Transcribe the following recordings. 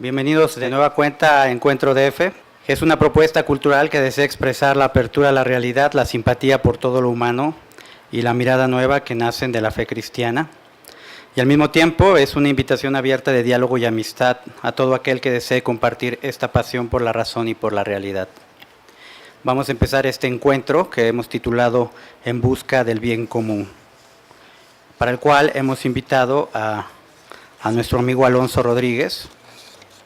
Bienvenidos de nueva cuenta a Encuentro DF. Es una propuesta cultural que desea expresar la apertura a la realidad, la simpatía por todo lo humano y la mirada nueva que nacen de la fe cristiana. Y al mismo tiempo es una invitación abierta de diálogo y amistad a todo aquel que desee compartir esta pasión por la razón y por la realidad. Vamos a empezar este encuentro que hemos titulado En busca del bien común, para el cual hemos invitado a nuestro amigo Alonso Rodríguez.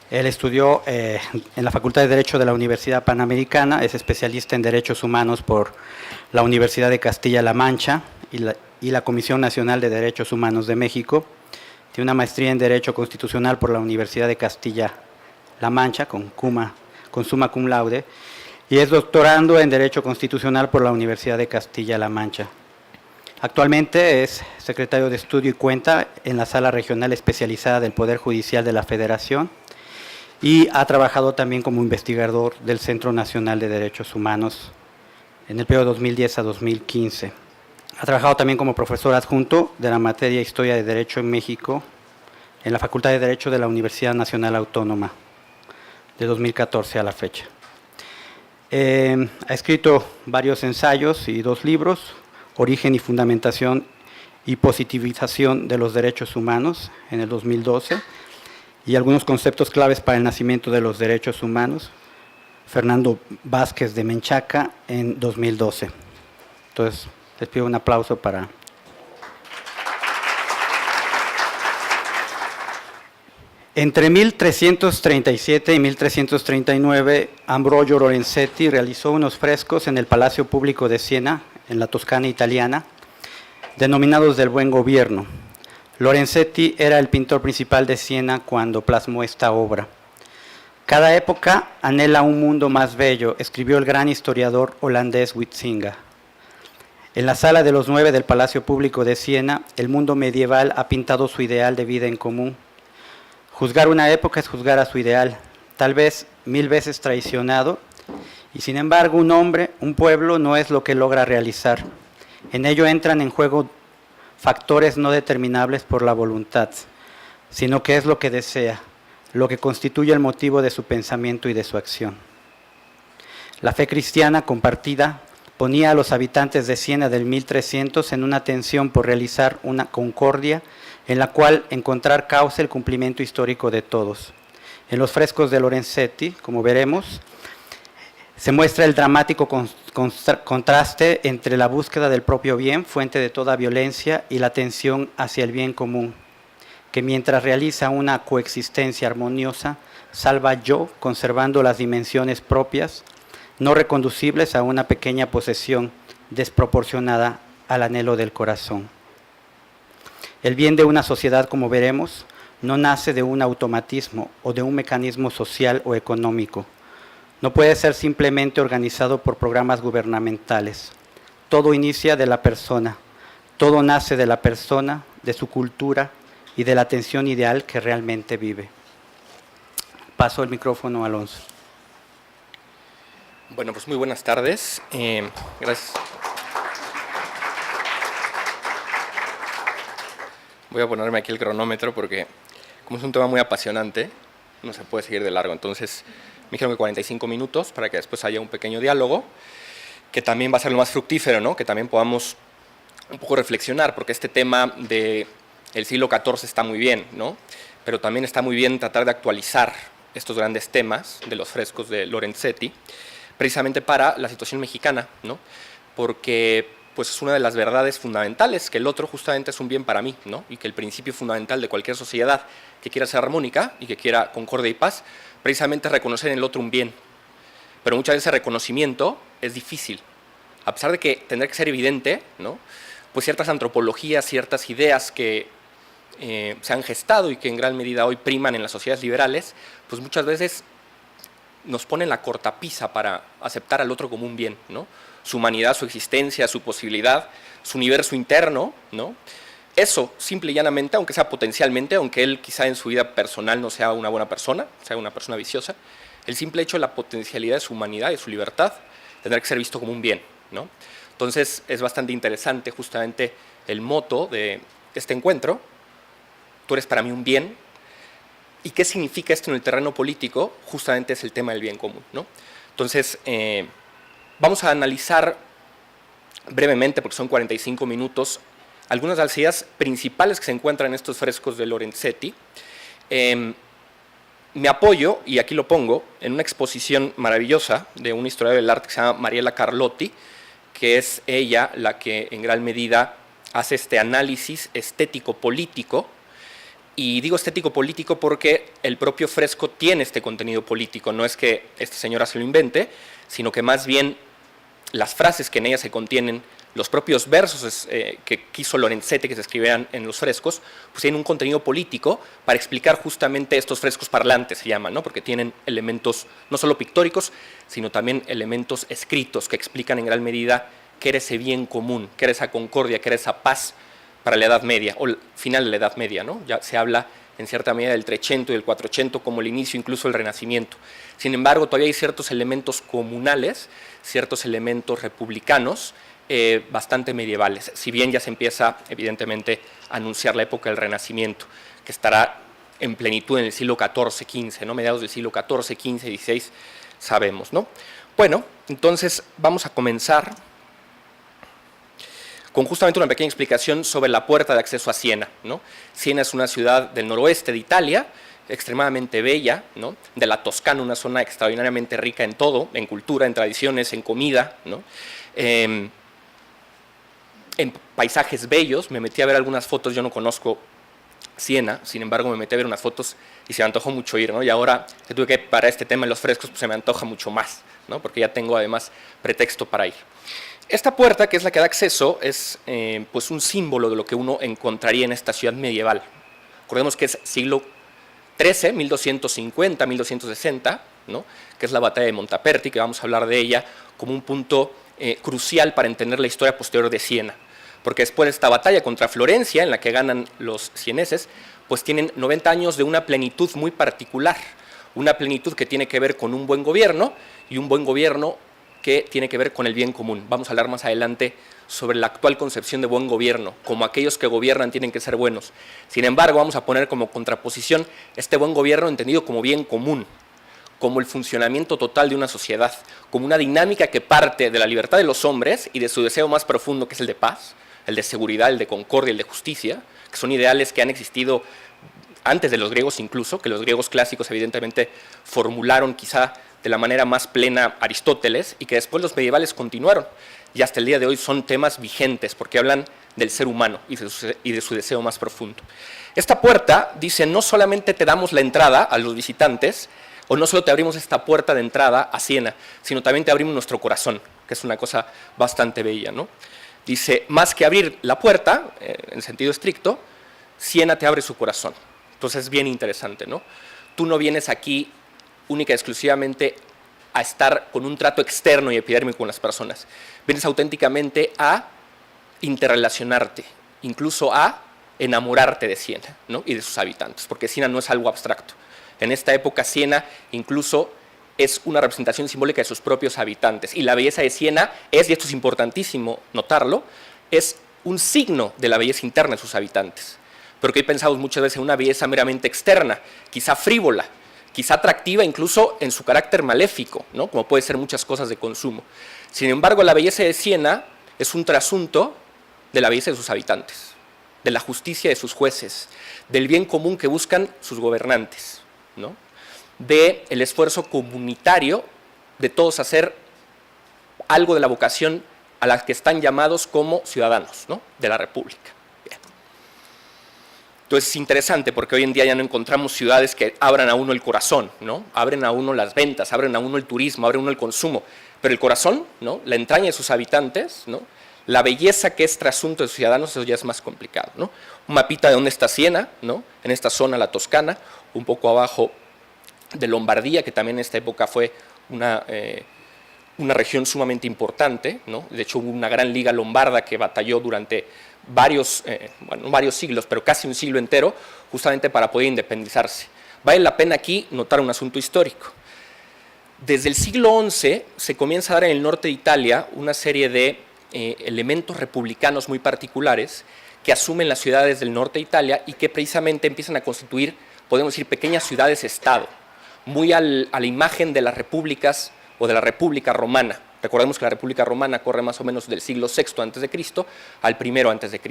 Él estudió en la Facultad de Derecho de la Universidad Panamericana, es especialista en Derechos Humanos por la Universidad de Castilla-La Mancha y la Comisión Nacional de Derechos Humanos de México. Tiene una maestría en Derecho Constitucional por la Universidad de Castilla-La Mancha, con summa cum laude, y es doctorando en Derecho Constitucional por la Universidad de Castilla-La Mancha. Actualmente es secretario de estudio y cuenta en la Sala Regional Especializada del Poder Judicial de la Federación, y ha trabajado también como investigador del Centro Nacional de Derechos Humanos en el periodo 2010 a 2015. Ha trabajado también como profesor adjunto de la materia Historia de Derecho en México en la Facultad de Derecho de la Universidad Nacional Autónoma de 2014 a la fecha. Ha escrito varios ensayos y 2 libros, Origen y Fundamentación y Positivización de los Derechos Humanos en el 2012, y algunos conceptos claves para el nacimiento de los derechos humanos, Fernando Vázquez de Menchaca, en 2012. Entonces, les pido un aplauso para... Entre 1337 y 1339, Ambrogio Lorenzetti realizó unos frescos en el Palacio Público de Siena, en la Toscana italiana, denominados del Buen Gobierno. Lorenzetti era el pintor principal de Siena cuando plasmó esta obra. Cada época anhela un mundo más bello, escribió el gran historiador holandés Huizinga. En la Sala de los 9 del Palacio Público de Siena, el mundo medieval ha pintado su ideal de vida en común. Juzgar una época es juzgar a su ideal, tal vez 1000 veces traicionado, y sin embargo un hombre, un pueblo, no es lo que logra realizar. En ello entran en juego factores no determinables por la voluntad, sino que es lo que desea, lo que constituye el motivo de su pensamiento y de su acción. La fe cristiana compartida ponía a los habitantes de Siena del 1300 en una tensión por realizar una concordia en la cual encontrar causa el cumplimiento histórico de todos. En los frescos de Lorenzetti, como veremos, se muestra el dramático contraste entre la búsqueda del propio bien, fuente de toda violencia, y la tensión hacia el bien común, que mientras realiza una coexistencia armoniosa, salva yo, conservando las dimensiones propias, no reconducibles a una pequeña posesión desproporcionada al anhelo del corazón. El bien de una sociedad, como veremos, no nace de un automatismo o de un mecanismo social o económico. No puede ser simplemente organizado por programas gubernamentales. Todo inicia de la persona, todo nace de la persona, de su cultura y de la atención ideal que realmente vive. Paso el micrófono a Alonso. Bueno, pues muy buenas tardes. Gracias. Voy a ponerme aquí el cronómetro porque, como es un tema muy apasionante, no se puede seguir de largo. Entonces, me dijeron que 45 minutos para que después haya un pequeño diálogo, que también va a ser lo más fructífero, ¿no? Que también podamos un poco reflexionar, porque este tema del siglo XIV está muy bien, ¿no? Pero también está muy bien tratar de actualizar estos grandes temas de los frescos de Lorenzetti, precisamente para la situación mexicana, ¿no? Porque pues, es una de las verdades fundamentales, que el otro justamente es un bien para mí, ¿no? Y que el principio fundamental de cualquier sociedad que quiera ser armónica y que quiera concordia y paz, precisamente es reconocer en el otro un bien. Pero muchas veces ese reconocimiento es difícil. A pesar de que tendrá que ser evidente, ¿no? Pues ciertas antropologías, ciertas ideas que se han gestado y que en gran medida hoy priman en las sociedades liberales, pues muchas veces nos ponen la cortapisa para aceptar al otro como un bien, ¿no? Su humanidad, su existencia, su posibilidad, su universo interno, ¿no? Eso, simple y llanamente, aunque sea potencialmente, aunque él quizá en su vida personal no sea una buena persona, sea una persona viciosa, el simple hecho de la potencialidad de su humanidad y de su libertad tendrá que ser visto como un bien, ¿no? Entonces es bastante interesante justamente el moto de este encuentro: tú eres para mí un bien, ¿Y qué significa esto en el terreno político? Justamente es el tema del bien común, ¿no? Entonces, vamos a analizar brevemente, porque son 45 minutos, algunas de las ideas principales que se encuentran en estos frescos de Lorenzetti. Me apoyo, y aquí lo pongo, en una exposición maravillosa de una historiadora del arte que se llama Mariela Carlotti, que es ella la que en gran medida hace este análisis estético-político. Y digo estético-político porque el propio fresco tiene este contenido político, no es que esta señora se lo invente, sino que más bien las frases que en ella se contienen, los propios versos que quiso Lorenzetti que se escribieran en los frescos, pues tienen un contenido político para explicar justamente estos frescos parlantes, se llaman, ¿no? Porque tienen elementos no solo pictóricos, sino también elementos escritos que explican en gran medida qué era ese bien común, qué era esa concordia, qué era esa paz para la Edad Media, o el final de la Edad Media, ¿no? Ya se habla en cierta medida del Trecento y del Quattrocento como el inicio incluso del Renacimiento. Sin embargo, todavía hay ciertos elementos comunales, ciertos elementos republicanos, bastante medievales, si bien ya se empieza evidentemente a anunciar la época del Renacimiento, que estará en plenitud en el siglo XIV, XV, ¿no? Mediados del siglo XIV, XV, XVI, sabemos, ¿no? Bueno, entonces vamos a comenzar con justamente una pequeña explicación sobre la puerta de acceso a Siena, ¿no? Siena es una ciudad del noroeste de Italia, extremadamente bella, ¿no? De la Toscana, una zona extraordinariamente rica en todo, en cultura, en tradiciones, en comida, ¿no? En paisajes bellos. Me metí a ver algunas fotos, yo no conozco Siena, sin embargo me metí a ver unas fotos y se me antojó mucho ir, ¿no? Y ahora que tuve que para este tema de los frescos, pues se me antoja mucho más, ¿no? Porque ya tengo además pretexto para ir. Esta puerta, que es la que da acceso, es pues un símbolo de lo que uno encontraría en esta ciudad medieval. Recordemos que es siglo XIII, 1250, 1260, ¿no? Que es la batalla de Montaperti, que vamos a hablar de ella como un punto crucial para entender la historia posterior de Siena. Porque después de esta batalla contra Florencia, en la que ganan los sieneses, pues tienen 90 años de una plenitud muy particular, una plenitud que tiene que ver con un buen gobierno, y un buen gobierno que tiene que ver con el bien común. Vamos a hablar más adelante sobre la actual concepción de buen gobierno, como aquellos que gobiernan tienen que ser buenos. Sin embargo, vamos a poner como contraposición este buen gobierno entendido como bien común, como el funcionamiento total de una sociedad, como una dinámica que parte de la libertad de los hombres y de su deseo más profundo, que es el de paz, el de seguridad, el de concordia, el de justicia, que son ideales que han existido antes de los griegos incluso, que los griegos clásicos evidentemente formularon quizá de la manera más plena Aristóteles, y que después los medievales continuaron, y hasta el día de hoy son temas vigentes, porque hablan del ser humano y de su deseo más profundo. Esta puerta dice, no solamente te damos la entrada a los visitantes, o no solo te abrimos esta puerta de entrada a Siena, sino también te abrimos nuestro corazón, que es una cosa bastante bella, ¿no? Dice, más que abrir la puerta, en sentido estricto, Siena te abre su corazón. Entonces es bien interesante, ¿no? Tú no vienes aquí única y exclusivamente a estar con un trato externo y epidérmico con las personas. Vienes auténticamente a interrelacionarte, incluso a enamorarte de Siena, ¿no? Y de sus habitantes, porque Siena no es algo abstracto. En esta época Siena incluso es una representación simbólica de sus propios habitantes, y la belleza de Siena es, y esto es importantísimo notarlo, es un signo de la belleza interna de sus habitantes, porque hoy pensamos muchas veces en una belleza meramente externa, quizá frívola, quizá atractiva incluso en su carácter maléfico, ¿no? Como puede ser muchas cosas de consumo. Sin embargo, la belleza de Siena es un trasunto de la belleza de sus habitantes, de la justicia de sus jueces, del bien común que buscan sus gobernantes, ¿no? Del esfuerzo comunitario de todos hacer algo de la vocación a la que están llamados como ciudadanos, ¿no? De la República. Bien. Entonces es interesante porque hoy en día ya no encontramos ciudades que abran a uno el corazón, ¿no? Abren a uno las ventas, abren a uno el turismo, abren a uno el consumo, pero el corazón, ¿no? La entraña de sus habitantes, ¿no? La belleza que es trasunto de sus ciudadanos, eso ya es más complicado, ¿no? Un mapita de dónde está Siena, ¿no? En esta zona, la Toscana, un poco abajo de Lombardía, que también en esta época fue una región sumamente importante, ¿no? De hecho hubo una gran liga lombarda que batalló durante varios siglos, pero casi un siglo entero, justamente para poder independizarse. Vale la pena aquí notar un asunto histórico. Desde el siglo XI se comienza a dar en el norte de Italia una serie de elementos republicanos muy particulares que asumen las ciudades del norte de Italia y que precisamente empiezan a constituir podemos decir, pequeñas ciudades-estado, muy a la imagen de las repúblicas o de la República Romana. Recordemos que la República Romana corre más o menos del siglo VI a.C. al I a.C.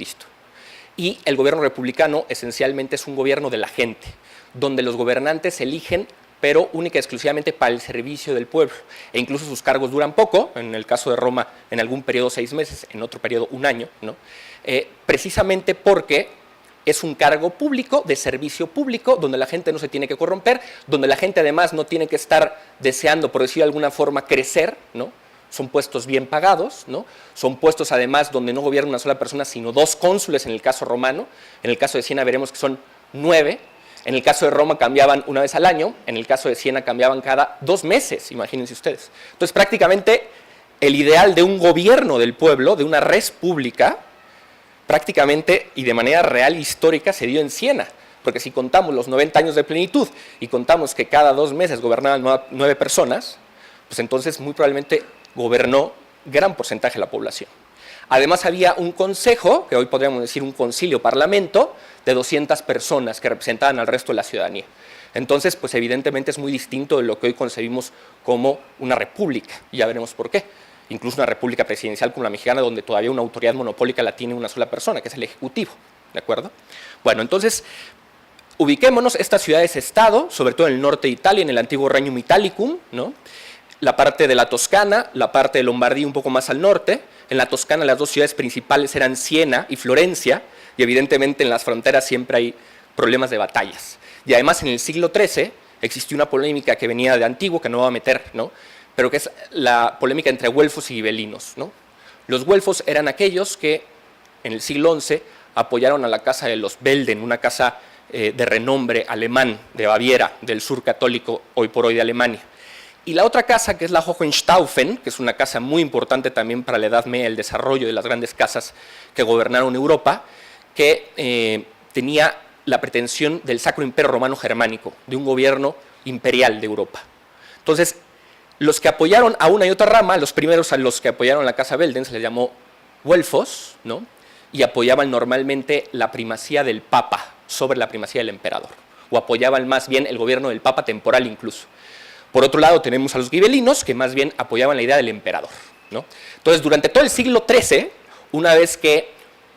Y el gobierno republicano esencialmente es un gobierno de la gente, donde los gobernantes se eligen, pero única y exclusivamente para el servicio del pueblo. E incluso sus cargos duran poco, en el caso de Roma, en algún periodo 6 meses, en otro periodo 1 año, ¿no? Precisamente porque es un cargo público, de servicio público, donde la gente no se tiene que corromper, donde la gente además no tiene que estar deseando, por decirlo de alguna forma, crecer, ¿no? Son puestos bien pagados, ¿no? Son puestos además donde no gobierna una sola persona, sino 2 cónsules en el caso romano. En el caso de Siena veremos que son 9. En el caso de Roma cambiaban una vez al año, en el caso de Siena cambiaban cada 2 meses, imagínense ustedes. Entonces prácticamente el ideal de un gobierno del pueblo, de una res pública, prácticamente y de manera real e histórica se dio en Siena. Porque si contamos los 90 años de plenitud y contamos que cada 2 meses gobernaban 9 personas, pues entonces muy probablemente gobernó gran porcentaje de la población. Además había un consejo, que hoy podríamos decir un concilio parlamento, de 200 personas que representaban al resto de la ciudadanía. Entonces, pues evidentemente es muy distinto de lo que hoy concebimos como una república, y ya veremos por qué. Incluso una república presidencial como la mexicana, donde todavía una autoridad monopólica la tiene una sola persona, que es el Ejecutivo, ¿de acuerdo? Bueno, entonces, ubiquémonos, estas ciudades-estado, sobre todo en el norte de Italia, en el antiguo Regnum Italicum, ¿no? La parte de la Toscana, la parte de Lombardía un poco más al norte. En la Toscana las 2 ciudades principales eran Siena y Florencia, y evidentemente en las fronteras siempre hay problemas de batallas. Y además en el siglo XIII existió una polémica que venía de antiguo, que no voy a meter, ¿no? Pero que es la polémica entre güelfos y gibelinos, ¿no? Los güelfos eran aquellos que en el siglo XI apoyaron a la casa de los Belden, una casa de renombre alemán de Baviera, del sur católico hoy por hoy de Alemania. Y la otra casa, que es la Hohenstaufen, que es una casa muy importante también para la Edad Media, el desarrollo de las grandes casas que gobernaron Europa, que tenía la pretensión del Sacro Imperio Romano Germánico, de un gobierno imperial de Europa. Entonces, los que apoyaron a una y otra rama, los primeros a los que apoyaron la casa Belden se les llamó güelfos, ¿no? Y apoyaban normalmente la primacía del Papa sobre la primacía del emperador, o apoyaban más bien el gobierno del Papa temporal incluso. Por otro lado tenemos a los gibelinos, que más bien apoyaban la idea del emperador, ¿no? Entonces, durante todo el siglo XIII, una vez que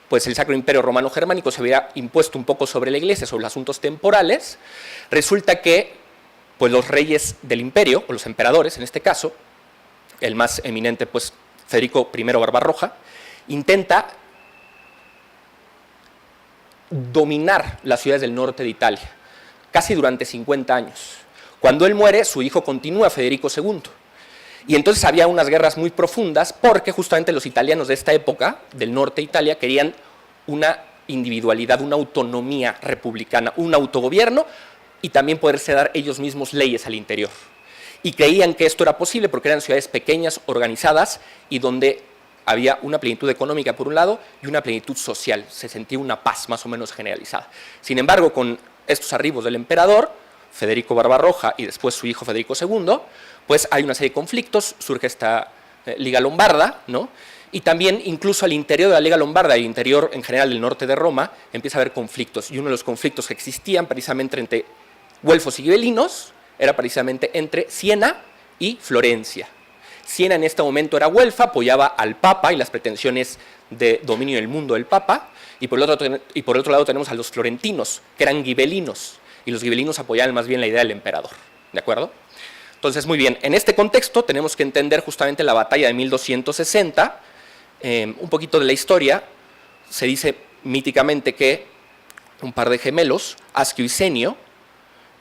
pues, el Sacro Imperio Romano Germánico se había impuesto un poco sobre la Iglesia, sobre los asuntos temporales, resulta que pues, los reyes del imperio, o los emperadores en este caso, el más eminente, pues Federico I Barbarroja, intenta dominar las ciudades del norte de Italia, casi durante 50 años. Cuando él muere, su hijo continúa, Federico II. Y entonces había unas guerras muy profundas porque justamente los italianos de esta época, del norte de Italia, querían una individualidad, una autonomía republicana, un autogobierno y también poderse dar ellos mismos leyes al interior. Y creían que esto era posible porque eran ciudades pequeñas, organizadas y donde había una plenitud económica por un lado y una plenitud social. Se sentía una paz más o menos generalizada. Sin embargo, con estos arribos del emperador, Federico Barbarroja y después su hijo Federico II, pues hay una serie de conflictos, surge esta Liga Lombarda, ¿no? Y también incluso al interior de la Liga Lombarda y interior en general del norte de Roma empieza a haber conflictos, y uno de los conflictos que existían precisamente entre güelfos y gibelinos era precisamente entre Siena y Florencia. Siena en este momento era güelfa, apoyaba al Papa y las pretensiones de dominio del mundo del Papa, y por el otro lado tenemos a los florentinos, que eran gibelinos, y los gibelinos apoyaban más bien la idea del emperador, ¿de acuerdo? Entonces, muy bien, en este contexto tenemos que entender justamente la batalla de 1260, un poquito de la historia. Se dice míticamente que un par de gemelos, Asquio y Senio,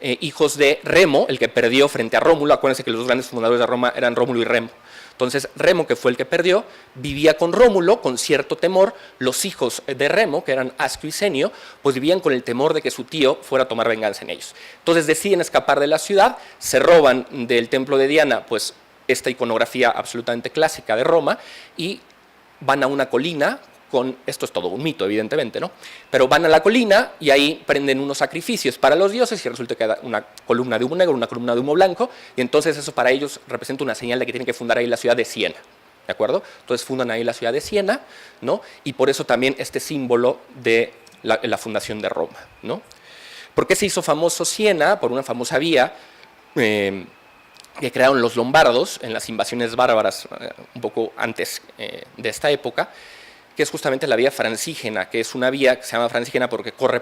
hijos de Remo, el que perdió frente a Rómulo, acuérdense que los dos grandes fundadores de Roma eran Rómulo y Remo. Entonces, Remo, que fue el que perdió, vivía con Rómulo, con cierto temor. Los hijos de Remo, que eran Asquio y Senio, pues vivían con el temor de que su tío fuera a tomar venganza en ellos. Entonces deciden escapar de la ciudad, se roban del templo de Diana, pues esta iconografía absolutamente clásica de Roma, y van a una colina. Esto es todo un mito, evidentemente, ¿no? Pero van a la colina y ahí prenden unos sacrificios para los dioses y resulta que hay una columna de humo negro, una columna de humo blanco, y entonces eso para ellos representa una señal de que tienen que fundar ahí la ciudad de Siena, ¿de acuerdo? Entonces fundan ahí la ciudad de Siena, ¿no? Y por eso también este símbolo de la fundación de Roma, ¿no? ¿Por qué se hizo famoso Siena? Por una famosa vía que crearon los lombardos en las invasiones bárbaras un poco antes de esta época, que es justamente la vía Francígena, que es una vía que se llama Francígena porque corre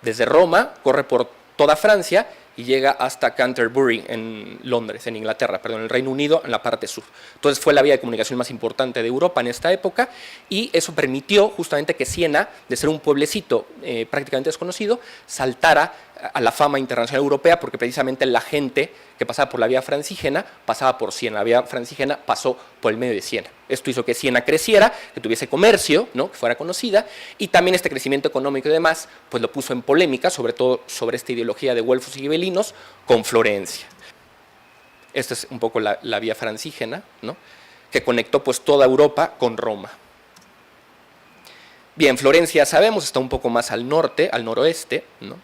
desde Roma, corre por toda Francia y llega hasta Canterbury, en Londres, en Inglaterra, perdón, en el Reino Unido, en la parte sur. Entonces fue la vía de comunicación más importante de Europa en esta época y eso permitió justamente que Siena, de ser un pueblecito prácticamente desconocido, saltara a la fama internacional europea porque precisamente la gente que pasaba por la vía Francígena pasaba por Siena. La vía Francígena pasó por el medio de Siena. Esto hizo que Siena creciera, que tuviese comercio, ¿no? Que fuera conocida, y también este crecimiento económico y demás pues lo puso en polémica, sobre todo sobre esta ideología de güelfos y gibelinos, con Florencia. Esta es un poco la vía Francígena, ¿no? Que conectó pues toda Europa con Roma. Bien, Florencia, sabemos, está un poco más al norte, al noroeste, ¿no?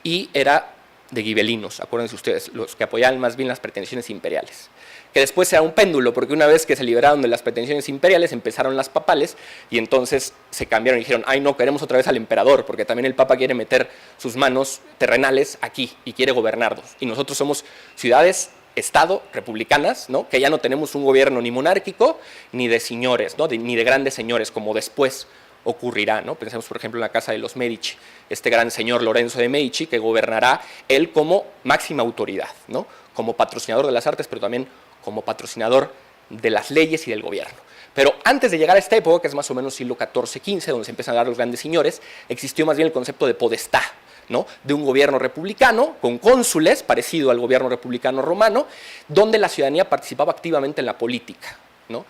Y era de gibelinos, acuérdense ustedes, los que apoyaban más bien las pretensiones imperiales. Que después era un péndulo, porque una vez que se liberaron de las pretensiones imperiales, empezaron las papales, y entonces se cambiaron y dijeron, ay no, queremos otra vez al emperador, porque también el papa quiere meter sus manos terrenales aquí, y quiere gobernarnos. Y nosotros somos ciudades, estado, republicanas, ¿no? Que ya no tenemos un gobierno ni monárquico, ni de señores, ¿no? Ni de grandes señores, como después ocurrirá, ¿no? Pensemos, por ejemplo, en la casa de los Medici, este gran señor Lorenzo de Medici, que gobernará él como máxima autoridad, ¿no? Como patrocinador de las artes, pero también como patrocinador de las leyes y del gobierno. Pero antes de llegar a esta época, que es más o menos siglo XIV-XV, donde se empiezan a dar los grandes señores, existió más bien el concepto de podestá, ¿no? De un gobierno republicano, con cónsules, parecido al gobierno republicano romano, donde la ciudadanía participaba activamente en la política, ¿no?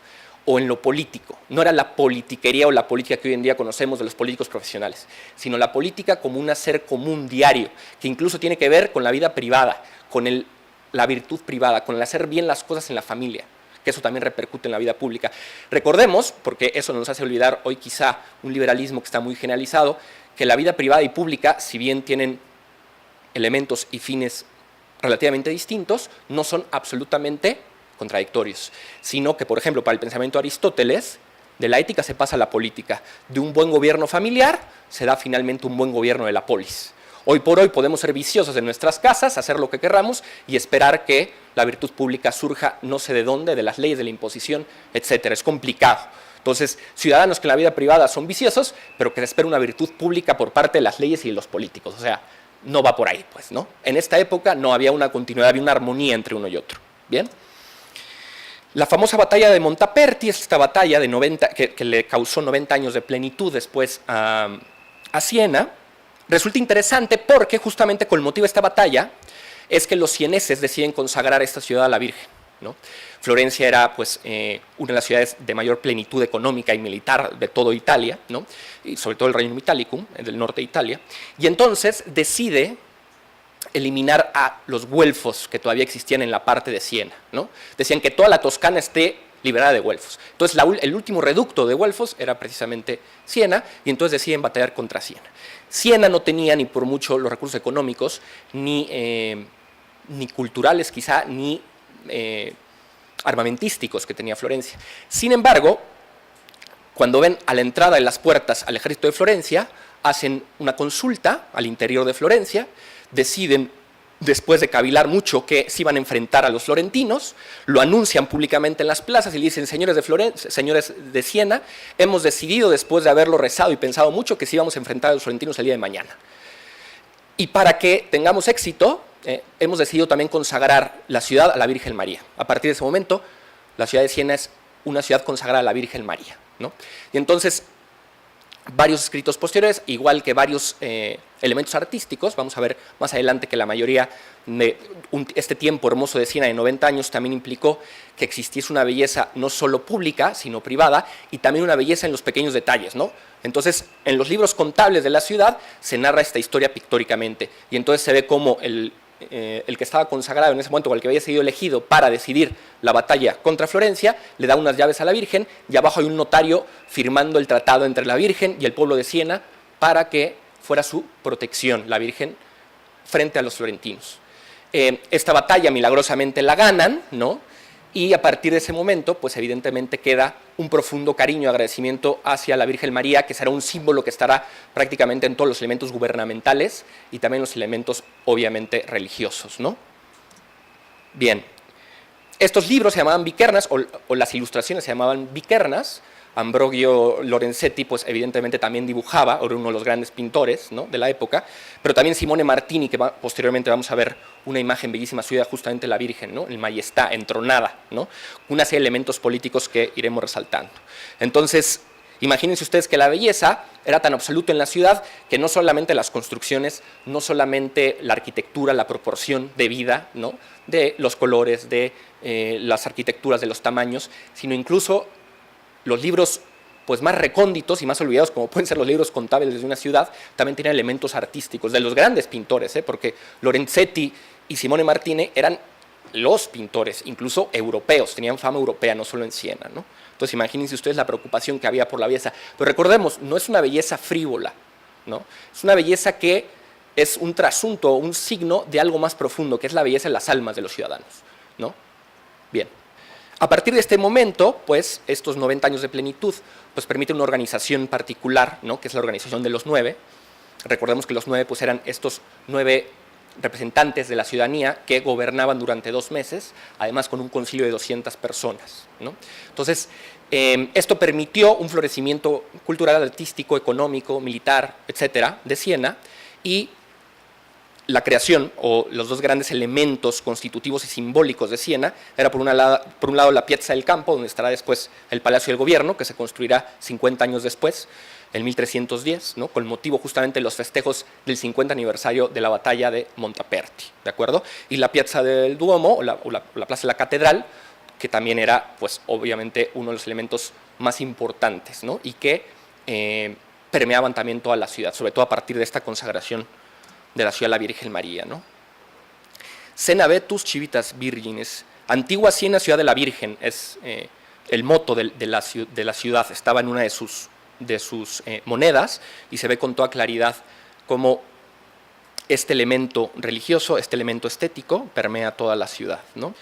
O en lo político. No era la politiquería o la política que hoy en día conocemos de los políticos profesionales, sino la política como un hacer común diario, que incluso tiene que ver con la vida privada, con la virtud privada, con el hacer bien las cosas en la familia, que eso también repercute en la vida pública. Recordemos, porque eso nos hace olvidar hoy quizá un liberalismo que está muy generalizado, que la vida privada y pública, si bien tienen elementos y fines relativamente distintos, no son absolutamente contradictorios, sino que, por ejemplo, para el pensamiento de Aristóteles, de la ética se pasa a la política, de un buen gobierno familiar se da finalmente un buen gobierno de la polis. Hoy por hoy podemos ser viciosos en nuestras casas, hacer lo que querramos y esperar que la virtud pública surja no sé de dónde, de las leyes, de la imposición, etcétera. Es complicado. Entonces, ciudadanos que en la vida privada son viciosos, pero que se espera una virtud pública por parte de las leyes y de los políticos. O sea, no va por ahí, pues, ¿no? En esta época no había una continuidad, había una armonía entre uno y otro. ¿Bien? La famosa batalla de Montaperti es esta batalla de que le causó 90 años de plenitud después a Siena. Resulta interesante porque justamente con el motivo de esta batalla es que los sieneses deciden consagrar esta ciudad a la Virgen, ¿no? Florencia era pues, una de las ciudades de mayor plenitud económica y militar de toda Italia, ¿no? Y sobre todo el Reino Italicum, del norte de Italia, y entonces decide eliminar a los güelfos que todavía existían en la parte de Siena, ¿no? Decían que toda la Toscana esté liberada de güelfos. Entonces el último reducto de güelfos era precisamente Siena y entonces deciden batallar contra Siena. Siena no tenía ni por mucho los recursos económicos, ni culturales quizá, ni armamentísticos que tenía Florencia. Sin embargo, cuando ven a la entrada de las puertas al ejército de Florencia, hacen una consulta al interior de Florencia, deciden, después de cavilar mucho, que se iban a enfrentar a los florentinos, lo anuncian públicamente en las plazas y le dicen, señores de Siena, hemos decidido, después de haberlo rezado y pensado mucho, que sí íbamos a enfrentar a los florentinos el día de mañana. Y para que tengamos éxito, hemos decidido también consagrar la ciudad a la Virgen María. A partir de ese momento, la ciudad de Siena es una ciudad consagrada a la Virgen María, ¿no? Y entonces, varios escritos posteriores, igual que varios elementos artísticos, vamos a ver más adelante que la mayoría de este tiempo hermoso de Siena de 90 años también implicó que existiese una belleza no solo pública, sino privada, y también una belleza en los pequeños detalles, ¿no? Entonces, en los libros contables de la ciudad se narra esta historia pictóricamente, y entonces se ve cómo el que estaba consagrado en ese momento, o el que había sido elegido para decidir la batalla contra Florencia, le da unas llaves a la Virgen, y abajo hay un notario firmando el tratado entre la Virgen y el pueblo de Siena para que fuera su protección, la Virgen, frente a los florentinos. Esta batalla milagrosamente la ganan, ¿no? Y a partir de ese momento, pues evidentemente queda un profundo cariño y agradecimiento hacia la Virgen María, que será un símbolo que estará prácticamente en todos los elementos gubernamentales y también los elementos obviamente religiosos, ¿no? Bien, estos libros se llamaban biquernas, o las ilustraciones se llamaban biquernas. Ambrogio Lorenzetti, pues evidentemente también dibujaba, era uno de los grandes pintores, ¿no?, de la época, pero también Simone Martini, que posteriormente vamos a ver una imagen bellísima suya, justamente la Virgen, ¿no?, el Majestad, entronada, ¿no?, una serie de elementos políticos que iremos resaltando. Entonces, imagínense ustedes que la belleza era tan absoluta en la ciudad que no solamente las construcciones, no solamente la arquitectura, la proporción de vida, ¿no?, de los colores, de las arquitecturas, de los tamaños, sino incluso los libros pues, más recónditos y más olvidados, como pueden ser los libros contables de una ciudad, también tienen elementos artísticos de los grandes pintores, porque Lorenzetti y Simone Martini eran los pintores, incluso europeos, tenían fama europea, no solo en Siena, ¿no? Entonces imagínense ustedes la preocupación que había por la belleza. Pero recordemos, no es una belleza frívola, ¿no? Es una belleza que es un trasunto, un signo de algo más profundo, que es la belleza en las almas de los ciudadanos, ¿no? Bien. A partir de este momento, pues, estos 90 años de plenitud, pues permite una organización particular, ¿no?, que es la organización de los 9. Recordemos que los 9 pues, eran estos 9 representantes de la ciudadanía que gobernaban durante 2 meses, además con un concilio de 200 personas, ¿no? Entonces, esto permitió un florecimiento cultural, artístico, económico, militar, etcétera, de Siena, y la creación, o los dos grandes elementos constitutivos y simbólicos de Siena, era por un lado la Piazza del Campo, donde estará después el Palacio del Gobierno, que se construirá 50 años después, en 1310, ¿no?, con motivo justamente de los festejos del 50 aniversario de la batalla de Montaperti, ¿de acuerdo? Y la Piazza del Duomo, o la Plaza de la Catedral, que también era, pues, obviamente, uno de los elementos más importantes, ¿no?, y que permeaban también toda la ciudad, sobre todo a partir de esta consagración de la ciudad de la Virgen María, ¿no? Siena vetus civitas virgines, antigua Siena, ciudad de la Virgen, es el moto de la ciudad, estaba en una de sus monedas, y se ve con toda claridad cómo este elemento religioso, este elemento estético, permea toda la ciudad, ¿no?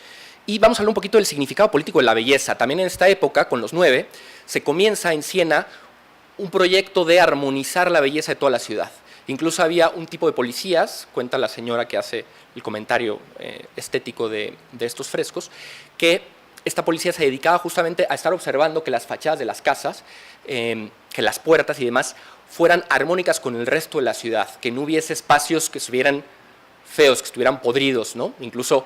Y vamos a hablar un poquito del significado político de la belleza. También en esta época, con los 9, se comienza en Siena un proyecto de armonizar la belleza de toda la ciudad. Incluso había un tipo de policías, cuenta la señora que hace el comentario estético de estos frescos, que esta policía se dedicaba justamente a estar observando que las fachadas de las casas, que las puertas y demás, fueran armónicas con el resto de la ciudad, que no hubiese espacios que estuvieran feos, que estuvieran podridos, ¿no? Incluso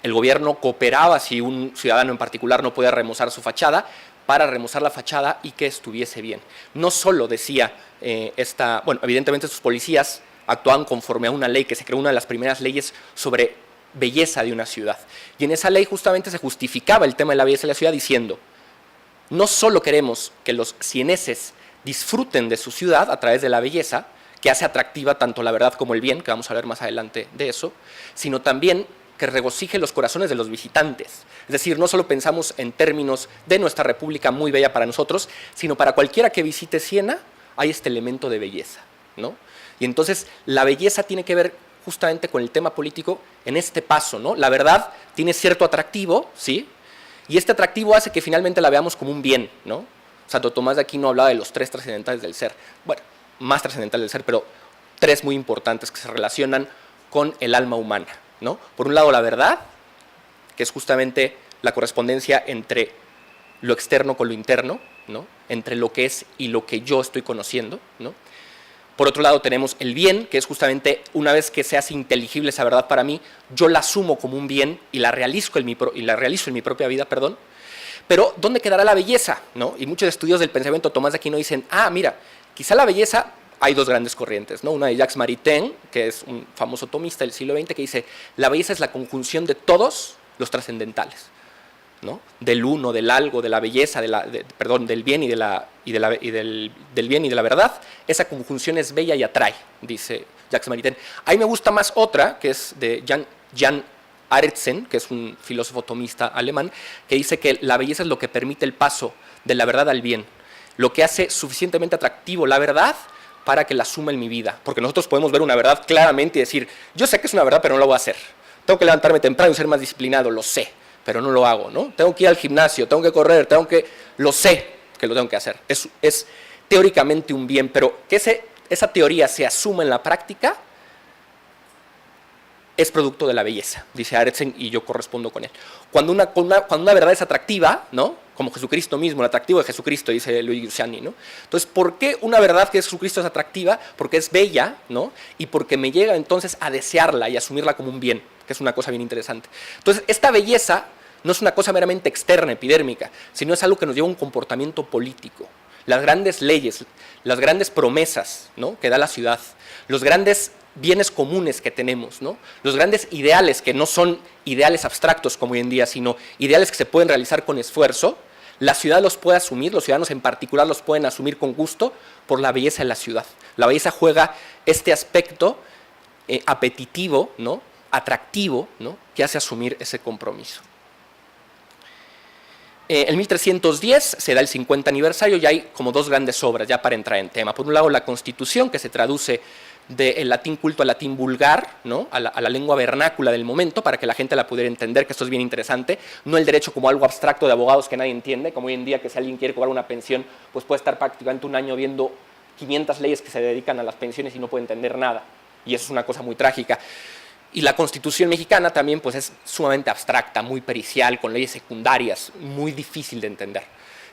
el gobierno cooperaba si un ciudadano en particular no podía remozar su fachada, para remozar la fachada y que estuviese bien. No solo decía bueno, evidentemente sus policías actuaban conforme a una ley que se creó, una de las primeras leyes sobre belleza de una ciudad. Y en esa ley justamente se justificaba el tema de la belleza de la ciudad diciendo, no solo queremos que los sieneses disfruten de su ciudad a través de la belleza, que hace atractiva tanto la verdad como el bien, que vamos a ver más adelante de eso, sino también que regocije los corazones de los visitantes. Es decir, no solo pensamos en términos de nuestra república muy bella para nosotros, sino para cualquiera que visite Siena, hay este elemento de belleza, ¿no? Y entonces la belleza tiene que ver justamente con el tema político en este paso, ¿no? La verdad tiene cierto atractivo, ¿sí? Y este atractivo hace que finalmente la veamos como un bien, ¿no? Santo Tomás de Aquino hablaba de los 3 trascendentales del ser. Bueno, más trascendentales del ser, pero 3 muy importantes que se relacionan con el alma humana, ¿no? Por un lado, la verdad, que es justamente la correspondencia entre lo externo con lo interno, ¿no?, entre lo que es y lo que yo estoy conociendo, ¿no? Por otro lado tenemos el bien, que es justamente una vez que se hace inteligible esa verdad para mí, yo la asumo como un bien y la realizo en mi propia vida, perdón. Pero ¿dónde quedará la belleza? ¿No? Y muchos estudios del pensamiento Tomás de Aquino dicen, mira, quizá la belleza, hay 2 grandes corrientes, ¿no? Una de Jacques Maritain, que es un famoso tomista del siglo XX, que dice, la belleza es la conjunción de todos los trascendentales, ¿no? Del uno, del algo, de la belleza, del bien y del bien y de la verdad. Esa conjunción es bella y atrae, dice Jacques Maritain. A mí me gusta más otra, que es de Jan Arentzen, que es un filósofo tomista alemán, que dice que la belleza es lo que permite el paso de la verdad al bien, lo que hace suficientemente atractivo la verdad para que la asuma en mi vida, porque nosotros podemos ver una verdad claramente y decir, yo sé que es una verdad, pero no lo voy a hacer, tengo que levantarme temprano y ser más disciplinado, lo sé, pero no lo hago, ¿no? Tengo que ir al gimnasio, tengo que correr, lo sé que lo tengo que hacer. Es teóricamente un bien, pero que esa teoría se asuma en la práctica es producto de la belleza, dice Arendt, y yo correspondo con él. Cuando una verdad es atractiva, ¿no? Como Jesucristo mismo, el atractivo de Jesucristo, dice Luigi Luciani, ¿no? Entonces, ¿por qué una verdad que es Jesucristo es atractiva? Porque es bella, ¿no? Y porque me llega entonces a desearla y asumirla como un bien, que es una cosa bien interesante. Entonces, esta belleza no es una cosa meramente externa, epidérmica, sino es algo que nos lleva a un comportamiento político. Las grandes leyes, las grandes promesas, ¿no? Que da la ciudad, los grandes bienes comunes que tenemos, ¿no? Los grandes ideales, que no son ideales abstractos como hoy en día, sino ideales que se pueden realizar con esfuerzo, la ciudad los puede asumir, los ciudadanos en particular los pueden asumir con gusto por la belleza de la ciudad. La belleza juega este aspecto apetitivo, ¿no? Atractivo, ¿no? Que hace asumir ese compromiso. En 1310 se da el 50 aniversario y hay como dos grandes obras ya para entrar en tema. Por un lado, la Constitución, que se traduce del latín culto al latín vulgar, ¿no? a la lengua vernácula del momento, para que la gente la pudiera entender, que esto es bien interesante, no el derecho como algo abstracto de abogados que nadie entiende, como hoy en día que si alguien quiere cobrar una pensión, pues puede estar prácticamente un año viendo 500 leyes que se dedican a las pensiones y no puede entender nada, y eso es una cosa muy trágica. Y la Constitución mexicana también pues, es sumamente abstracta, muy pericial, con leyes secundarias, muy difícil de entender.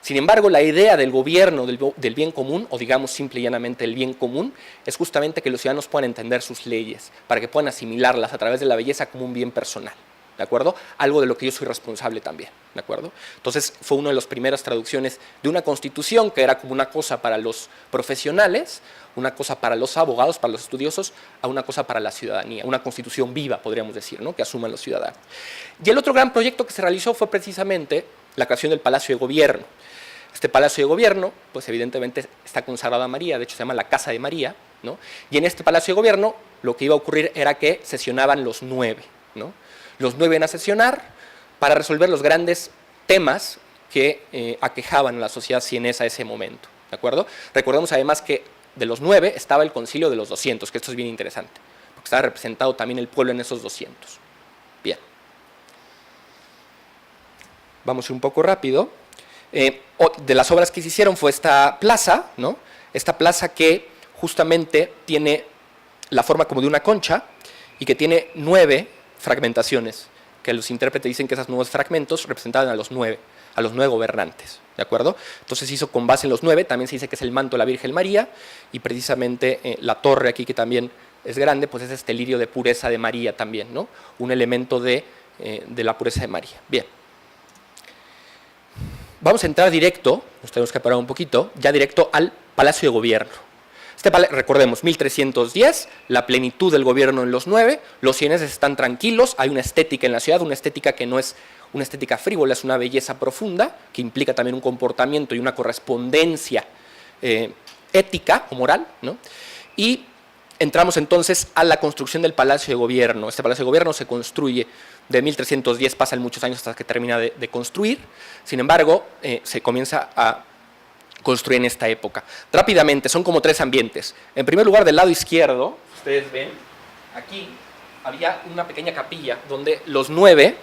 Sin embargo, la idea del gobierno del bien común, o digamos simple y llanamente el bien común, es justamente que los ciudadanos puedan entender sus leyes, para que puedan asimilarlas a través de la belleza como un bien personal, ¿de acuerdo? Algo de lo que yo soy responsable también, ¿de acuerdo? Entonces, fue una de las primeras traducciones de una constitución que era como una cosa para los profesionales, una cosa para los abogados, para los estudiosos, a una cosa para la ciudadanía, una constitución viva, podríamos decir, ¿no? Que asuman los ciudadanos. Y el otro gran proyecto que se realizó fue precisamente la creación del Palacio de Gobierno. Este Palacio de Gobierno, pues evidentemente está consagrado a María, de hecho se llama la Casa de María, ¿no? Y en este Palacio de Gobierno lo que iba a ocurrir era que sesionaban los 9, ¿no? Los 9 iban a sesionar para resolver los grandes temas que aquejaban a la sociedad sienesa a ese momento, ¿de acuerdo? Recordemos además que de los 9 estaba el Concilio de los 200, que esto es bien interesante, porque estaba representado también el pueblo en esos 200. Bien. Vamos a ir un poco rápido. De las obras que se hicieron fue esta plaza, ¿no? Esta plaza que justamente tiene la forma como de una concha y que tiene 9 fragmentaciones, que los intérpretes dicen que esos nuevos fragmentos representaban a los 9 gobernantes, ¿de acuerdo? Entonces se hizo con base en los 9, también se dice que es el manto de la Virgen María, y precisamente la torre aquí, que también es grande, pues es este lirio de pureza de María también, ¿no? Un elemento de la pureza de María. Bien. Vamos a entrar directo, nos tenemos que parar un poquito, ya directo al Palacio de Gobierno. Recordemos, 1310, la plenitud del gobierno en los 9, los sieneses están tranquilos, hay una estética en la ciudad, una estética que no es una estética frívola, es una belleza profunda, que implica también un comportamiento y una correspondencia ética o moral, ¿no? Y entramos entonces a la construcción del Palacio de Gobierno. Este Palacio de Gobierno se construye de 1310, pasan muchos años hasta que termina de construir, sin embargo, se comienza a construir en esta época. Rápidamente, son como 3 ambientes. En primer lugar, del lado izquierdo, ustedes ven, aquí había una pequeña capilla donde los 9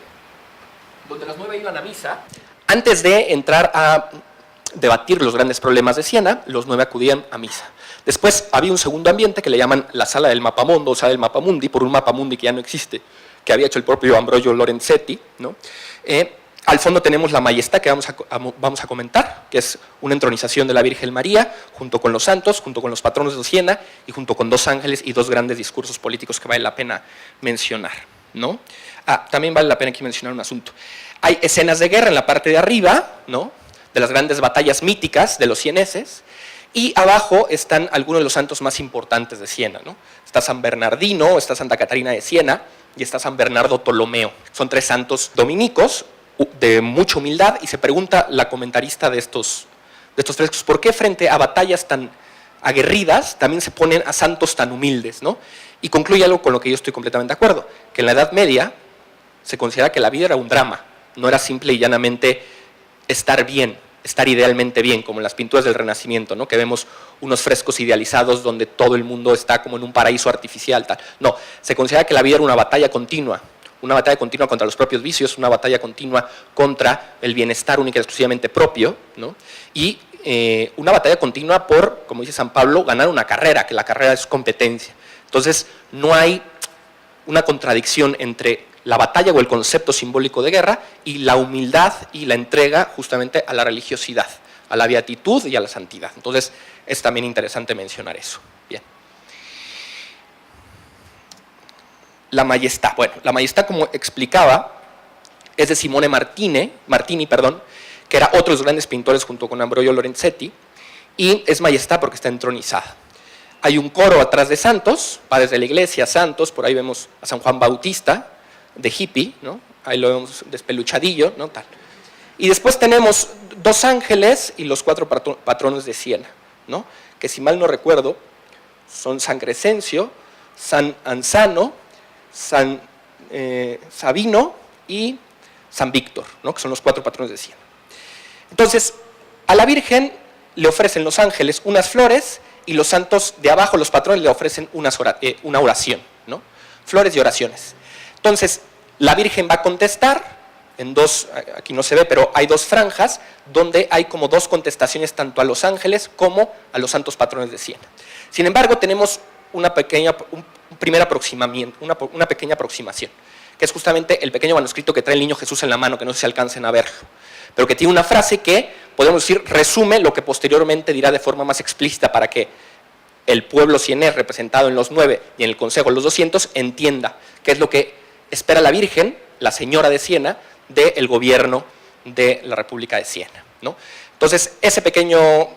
iban a misa. Antes de entrar a debatir los grandes problemas de Siena, los 9 acudían a misa. Después había un segundo ambiente que le llaman la sala del mapamundo, o sala del mapamundi, por un mapamundi que ya no existe, que había hecho el propio Ambrogio Lorenzetti, ¿no? Al fondo tenemos la Majestad, que vamos a comentar, que es una entronización de la Virgen María, junto con los santos, junto con los patronos de Siena, y junto con 2 ángeles y 2 grandes discursos políticos que vale la pena mencionar, ¿no? También vale la pena aquí mencionar un asunto. Hay escenas de guerra en la parte de arriba, ¿no? De las grandes batallas míticas de los sieneses, y abajo están algunos de los santos más importantes de Siena, ¿no? Está San Bernardino, está Santa Catarina de Siena, y está San Bernardo Tolomeo. Son 3 santos dominicos de mucha humildad, y se pregunta la comentarista de estos frescos, ¿por qué frente a batallas tan aguerridas también se ponen a santos tan humildes, ¿no? Y concluye algo con lo que yo estoy completamente de acuerdo, que en la Edad Media se considera que la vida era un drama, no era simple y llanamente estar bien, estar idealmente bien, como en las pinturas del Renacimiento, ¿no? Que vemos unos frescos idealizados donde todo el mundo está como en un paraíso artificial, tal. No, se considera que la vida era una batalla continua, una batalla continua contra los propios vicios, una batalla continua contra el bienestar única y exclusivamente propio, ¿no? Y una batalla continua por, como dice San Pablo, ganar una carrera, que la carrera es competencia. Entonces, no hay una contradicción entre la batalla o el concepto simbólico de guerra y la humildad y la entrega justamente a la religiosidad, a la beatitud y a la santidad. Entonces, es también interesante mencionar eso. Bien. La Majestad. Bueno, la Majestad, como explicaba, es de Simone Martini, que era otro de los grandes pintores junto con Ambrogio Lorenzetti, y es Majestad porque está entronizada. Hay un coro atrás de santos, padres de la iglesia, santos, por ahí vemos a San Juan Bautista, de hippie, ¿no? Ahí lo vemos despeluchadillo, ¿no? Tal. Y después tenemos 2 ángeles y los 4 patronos de Siena, ¿no? Que si mal no recuerdo, son San Crescencio, San Anzano, San Sabino y San Víctor, ¿no? Que son los 4 patronos de Siena. Entonces, a la Virgen le ofrecen los ángeles unas flores y los santos de abajo, los patrones, le ofrecen una oración, ¿no? Flores y oraciones. Entonces, la Virgen va a contestar en 2, aquí no se ve, pero hay 2 franjas donde hay como 2 contestaciones tanto a los ángeles como a los santos patrones de Siena. Sin embargo, tenemos una pequeña aproximación, que es justamente el pequeño manuscrito que trae el niño Jesús en la mano, que no sé si alcancen a verlo, pero que tiene una frase que, podemos decir, resume lo que posteriormente dirá de forma más explícita para que el pueblo sienés, representado en los 9 y en el Consejo los 200, entienda qué es lo que espera la Virgen, la señora de Siena, del gobierno de la República de Siena, ¿no? Entonces, ese pequeño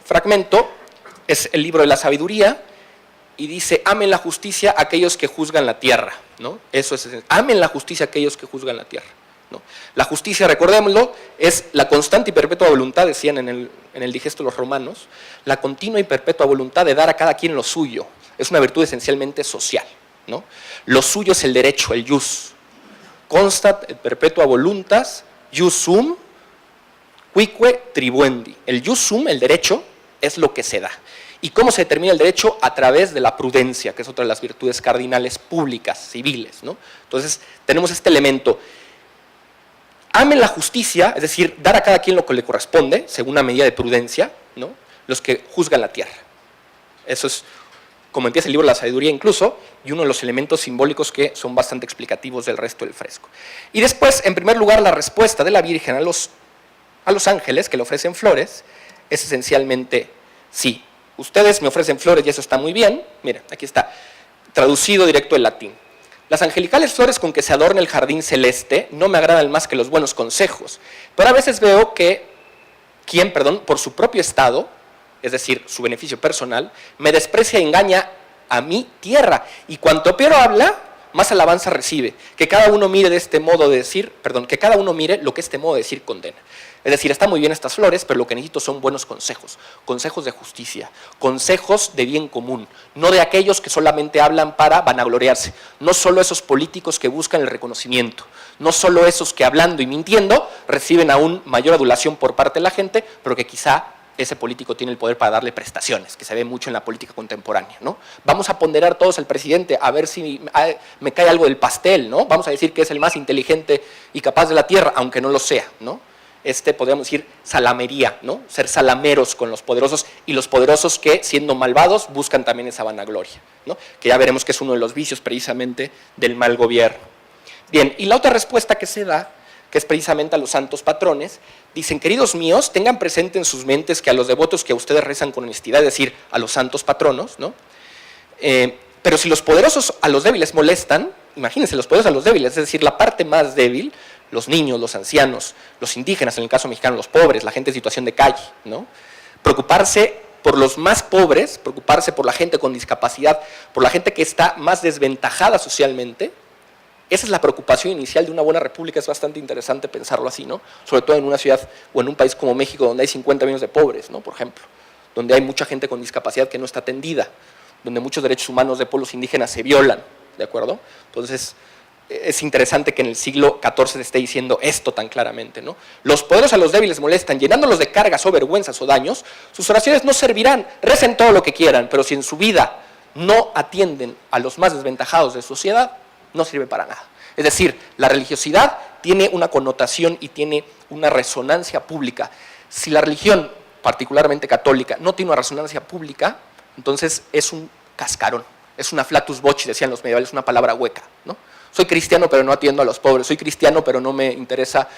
fragmento es el libro de la sabiduría y dice, amen la justicia a aquellos que juzgan la tierra, ¿no? Eso es, amen la justicia a aquellos que juzgan la tierra, ¿no? La justicia, recordémoslo, es la constante y perpetua voluntad, decían en el digesto los romanos, la continua y perpetua voluntad de dar a cada quien lo suyo. Es una virtud esencialmente social, ¿no? Lo suyo es el derecho, el jus. Constat et perpetua voluntas, jus sum, quique tribuendi. El jus sum, el derecho, es lo que se da. ¿Y cómo se determina el derecho? A través de la prudencia, que es otra de las virtudes cardinales públicas, civiles, ¿no? Entonces, tenemos este elemento. Amen la justicia, es decir, dar a cada quien lo que le corresponde, según una medida de prudencia, ¿no? Los que juzgan la tierra. Eso es como empieza el libro de la sabiduría incluso, y uno de los elementos simbólicos que son bastante explicativos del resto del fresco. Y después, en primer lugar, la respuesta de la Virgen a los ángeles que le ofrecen flores es esencialmente sí. Ustedes me ofrecen flores y eso está muy bien. Mira, aquí está, traducido directo del latín. Las angelicales flores con que se adorna el jardín celeste no me agradan más que los buenos consejos, pero a veces veo que por su propio estado, es decir, su beneficio personal, me desprecia y engaña a mi tierra, y cuanto peor habla, más alabanza recibe. Que cada uno mire que cada uno mire lo que este modo de decir condena. Es decir, están muy bien estas flores, pero lo que necesito son buenos consejos, consejos de justicia, consejos de bien común, no de aquellos que solamente hablan para vanagloriarse, no solo esos políticos que buscan el reconocimiento, no solo esos que hablando y mintiendo reciben aún mayor adulación por parte de la gente, pero que quizá ese político tiene el poder para darle prestaciones, que se ve mucho en la política contemporánea, ¿no? Vamos a ponderar todos al presidente a ver si me cae algo del pastel, ¿no? Vamos a decir que es el más inteligente y capaz de la tierra, aunque no lo sea, ¿no? Podríamos decir, salamería, ¿no? Ser salameros con los poderosos, y los poderosos que, siendo malvados, buscan también esa vanagloria, ¿no? Que ya veremos que es uno de los vicios precisamente del mal gobierno. Bien, y la otra respuesta que se da, que es precisamente a los santos patrones, dicen, queridos míos, tengan presente en sus mentes que a los devotos que a ustedes rezan con honestidad, es decir, a los santos patronos, ¿no? Pero si los poderosos a los débiles molestan, imagínense, los poderosos a los débiles, es decir, la parte más débil, los niños, los ancianos, los indígenas, en el caso mexicano, los pobres, la gente en situación de calle, ¿no? Preocuparse por los más pobres, preocuparse por la gente con discapacidad, por la gente que está más desventajada socialmente. Esa es la preocupación inicial de una buena república. Es bastante interesante pensarlo así, ¿no? Sobre todo en una ciudad o en un país como México, donde hay 50 millones de pobres, ¿no? Por ejemplo, donde hay mucha gente con discapacidad que no está atendida, donde muchos derechos humanos de pueblos indígenas se violan, ¿de acuerdo? Entonces, es interesante que en el siglo XIV se esté diciendo esto tan claramente, ¿no? Los poderosos a los débiles molestan, llenándolos de cargas o vergüenzas o daños, sus oraciones no servirán, recen todo lo que quieran, pero si en su vida no atienden a los más desventajados de su sociedad, no sirve para nada. Es decir, la religiosidad tiene una connotación y tiene una resonancia pública. Si la religión, particularmente católica, no tiene una resonancia pública, entonces es un cascarón, es una flatus vocis, decían los medievales, una palabra hueca, ¿no? Soy cristiano pero no atiendo a los pobres, soy cristiano pero no me interesa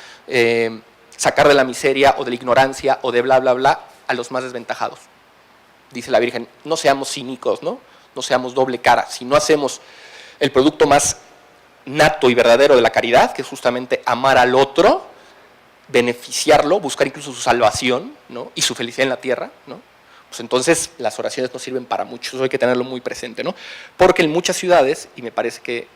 sacar de la miseria o de la ignorancia o de bla, bla, bla a los más desventajados. Dice la Virgen, no seamos cínicos, ¿no? No seamos doble cara. Si no hacemos el producto más nato y verdadero de la caridad, que es justamente amar al otro, beneficiarlo, buscar incluso su salvación, ¿no? Y su felicidad en la tierra, ¿no? Pues entonces las oraciones no sirven para mucho, eso hay que tenerlo muy presente, ¿no? Porque en muchas ciudades, y me parece que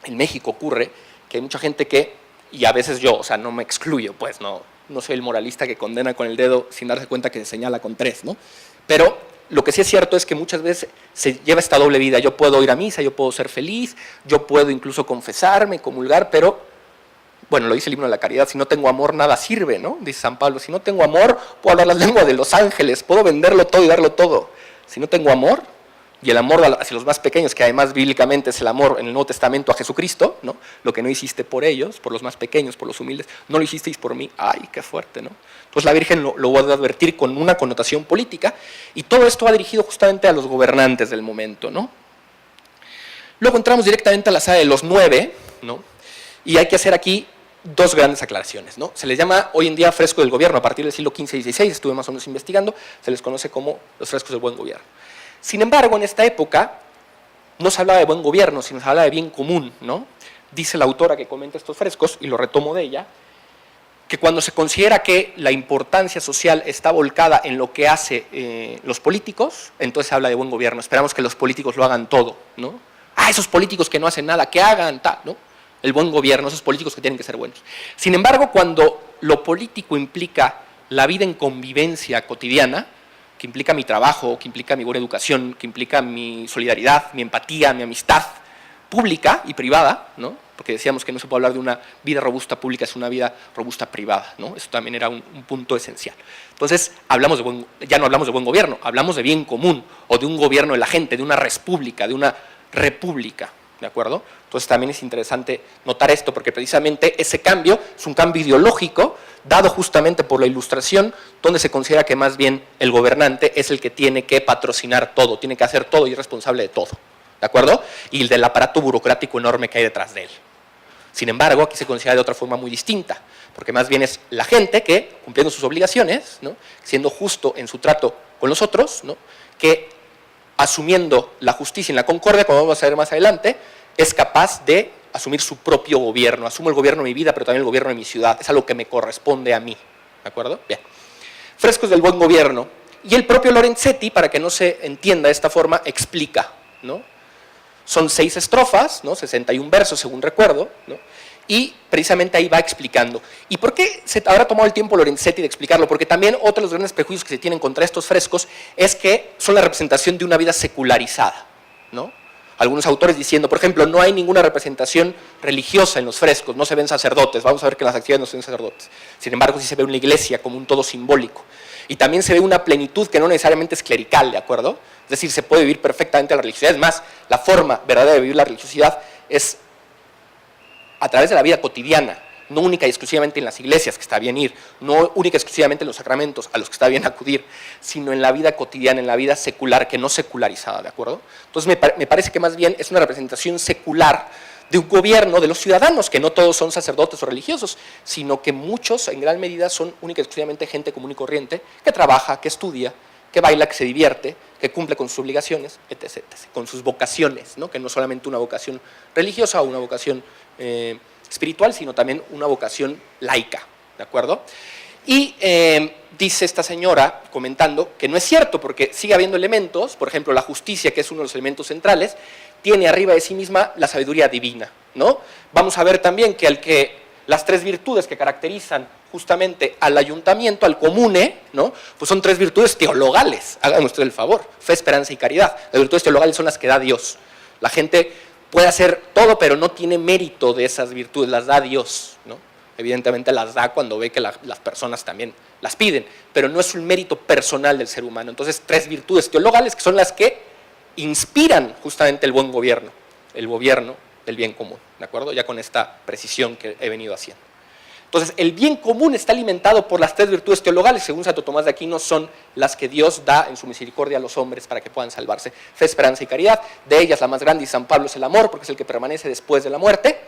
en México ocurre, que hay mucha gente que, y a veces yo, o sea, no me excluyo, pues no soy el moralista que condena con el dedo sin darse cuenta que se señala con tres, ¿no? Pero lo que sí es cierto es que muchas veces se lleva esta doble vida. Yo puedo ir a misa, yo puedo ser feliz, yo puedo incluso confesarme, comulgar, pero, bueno, lo dice el himno de la caridad, si no tengo amor nada sirve, ¿no? Dice San Pablo, si no tengo amor puedo hablar las lenguas de los ángeles, puedo venderlo todo y darlo todo. Si no tengo amor, y el amor hacia los más pequeños, que además bíblicamente es el amor en el Nuevo Testamento a Jesucristo, ¿no? Lo que no hiciste por ellos, por los más pequeños, por los humildes, no lo hicisteis por mí. ¡Ay, qué fuerte!, ¿no? Entonces la Virgen lo va a advertir con una connotación política, y todo esto va dirigido justamente a los gobernantes del momento, ¿no? Luego entramos directamente a la saga de los 9, ¿no? Y hay que hacer aquí dos grandes aclaraciones, ¿no? Se les llama hoy en día fresco del gobierno, a partir del siglo XV y XVI, estuve más o menos investigando, se les conoce como los frescos del buen gobierno. Sin embargo, en esta época no se hablaba de buen gobierno, sino se hablaba de bien común, ¿no? Dice la autora que comenta estos frescos, y lo retomo de ella, que cuando se considera que la importancia social está volcada en lo que hace los políticos, entonces se habla de buen gobierno. Esperamos que los políticos lo hagan todo, ¿no? Esos políticos que no hacen nada, que hagan tal, ¿no? El buen gobierno, esos políticos que tienen que ser buenos. Sin embargo, cuando lo político implica la vida en convivencia cotidiana, que implica mi trabajo, que implica mi buena educación, que implica mi solidaridad, mi empatía, mi amistad pública y privada, ¿no? Porque decíamos que no se puede hablar de una vida robusta pública, es una vida robusta privada, ¿no? Eso también era un punto esencial. Entonces, ya no hablamos de buen gobierno, hablamos de bien común, o de un gobierno de la gente, de una república, de una república, ¿de acuerdo? Entonces también es interesante notar esto, porque precisamente ese cambio es un cambio ideológico, dado justamente por la Ilustración, donde se considera que más bien el gobernante es el que tiene que patrocinar todo, tiene que hacer todo y es responsable de todo, ¿de acuerdo? Y del aparato burocrático enorme que hay detrás de él. Sin embargo, aquí se considera de otra forma muy distinta, porque más bien es la gente que, cumpliendo sus obligaciones, ¿no? Siendo justo en su trato con los otros, ¿no? Que asumiendo la justicia y la concordia, como vamos a ver más adelante, es capaz de asumir su propio gobierno. Asumo el gobierno de mi vida, pero también el gobierno de mi ciudad. Es algo que me corresponde a mí, ¿de acuerdo? Bien. Frescos del buen gobierno. Y el propio Lorenzetti, para que no se entienda de esta forma, explica, ¿no? Son 6 estrofas, ¿no? 61 versos, según recuerdo, ¿no? Y precisamente ahí va explicando. ¿Y por qué se habrá tomado el tiempo Lorenzetti de explicarlo? Porque también otro de los grandes prejuicios que se tienen contra estos frescos es que son la representación de una vida secularizada, ¿no? Algunos autores diciendo, por ejemplo, no hay ninguna representación religiosa en los frescos, no se ven sacerdotes, vamos a ver que en las actividades no se ven sacerdotes. Sin embargo, sí se ve una iglesia como un todo simbólico. Y también se ve una plenitud que no necesariamente es clerical, ¿de acuerdo? Es decir, se puede vivir perfectamente la religiosidad. Es más, la forma verdadera de vivir la religiosidad es a través de la vida cotidiana, no única y exclusivamente en las iglesias, que está bien ir, no única y exclusivamente en los sacramentos, a los que está bien acudir, sino en la vida cotidiana, en la vida secular, que no secularizada, ¿de acuerdo? Entonces me parece que más bien es una representación secular de un gobierno de los ciudadanos, que no todos son sacerdotes o religiosos, sino que muchos, en gran medida, son única y exclusivamente gente común y corriente, que trabaja, que estudia, que baila, que se divierte, que cumple con sus obligaciones, etc., etc., con sus vocaciones, ¿no? Que no solamente una vocación religiosa o una vocación espiritual, sino también una vocación laica, ¿de acuerdo? Y dice esta señora, comentando, que no es cierto, porque sigue habiendo elementos, por ejemplo, la justicia, que es uno de los elementos centrales, tiene arriba de sí misma la sabiduría divina, ¿no? Vamos a ver también que las 3 virtudes que caracterizan justamente al ayuntamiento, al comune, ¿no? Pues son 3 virtudes teologales, hagan ustedes el favor, fe, esperanza y caridad. Las virtudes teologales son las que da Dios. La gente puede hacer todo, pero no tiene mérito de esas virtudes, las da Dios, ¿no? Evidentemente las da cuando ve que las personas también las piden, pero no es un mérito personal del ser humano. Entonces, 3 virtudes teologales que son las que inspiran justamente el buen gobierno del bien común, ¿de acuerdo? Ya con esta precisión que he venido haciendo. Entonces, el bien común está alimentado por las tres virtudes teologales, según Santo Tomás de Aquino, son las que Dios da en su misericordia a los hombres para que puedan salvarse. Fe, esperanza y caridad. De ellas, la más grande, y San Pablo, es el amor, porque es el que permanece después de la muerte,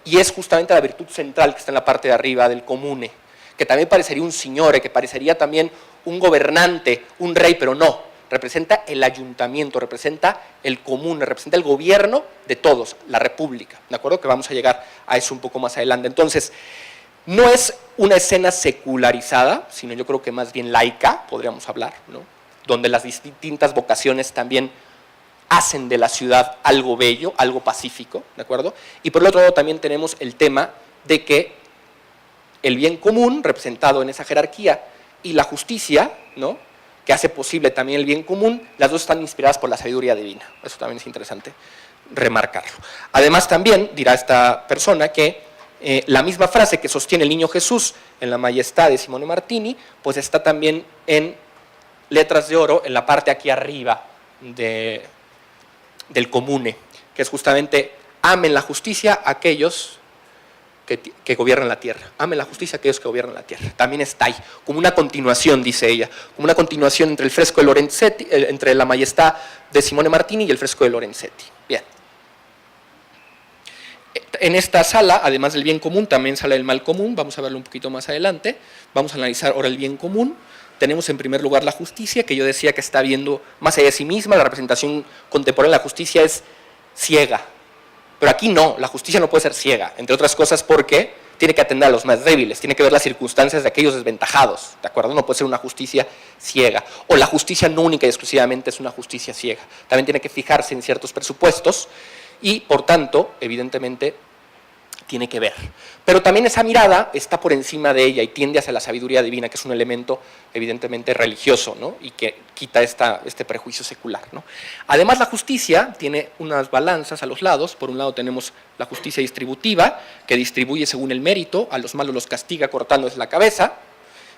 y es justamente la virtud central que está en la parte de arriba del comune, que también parecería un signore, que parecería también un gobernante, un rey, pero no. Representa el ayuntamiento, representa el común, representa el gobierno de todos, la república, ¿de acuerdo? Que vamos a llegar a eso un poco más adelante. Entonces, no es una escena secularizada, sino yo creo que más bien laica, podríamos hablar, ¿no? Donde las distintas vocaciones también hacen de la ciudad algo bello, algo pacífico, ¿de acuerdo? Y por el otro lado también tenemos el tema de que el bien común, representado en esa jerarquía, y la justicia, ¿no?, que hace posible también el bien común, las dos están inspiradas por la sabiduría divina. Eso también es interesante remarcarlo. Además también dirá esta persona que la misma frase que sostiene el niño Jesús en la Majestad de Simone Martini, pues está también en letras de oro en la parte aquí arriba del comune, que es justamente amen la justicia a aquellos que gobiernan la tierra. Amen la justicia a aquellos que gobiernan la tierra. También está ahí, como una continuación, dice ella, como una continuación entre el fresco de Lorenzetti, entre la Majestad de Simone Martini y el fresco de Lorenzetti. Bien. En esta sala, además del bien común, también sale el mal común, vamos a verlo un poquito más adelante. Vamos a analizar ahora el bien común. Tenemos en primer lugar la justicia, que yo decía que está viendo más allá de sí misma. La representación contemporánea de la justicia es ciega, pero aquí no, la justicia no puede ser ciega, entre otras cosas porque tiene que atender a los más débiles, tiene que ver las circunstancias de aquellos desventajados, ¿de acuerdo? No puede ser una justicia ciega, o la justicia no única y exclusivamente es una justicia ciega, también tiene que fijarse en ciertos presupuestos y, por tanto, evidentemente, tiene que ver. Pero también esa mirada está por encima de ella y tiende hacia la sabiduría divina, que es un elemento evidentemente religioso, ¿no?, y que quita este prejuicio secular, ¿no? Además, la justicia tiene unas balanzas a los lados. Por un lado tenemos la justicia distributiva, que distribuye según el mérito, a los malos los castiga cortándoles la cabeza,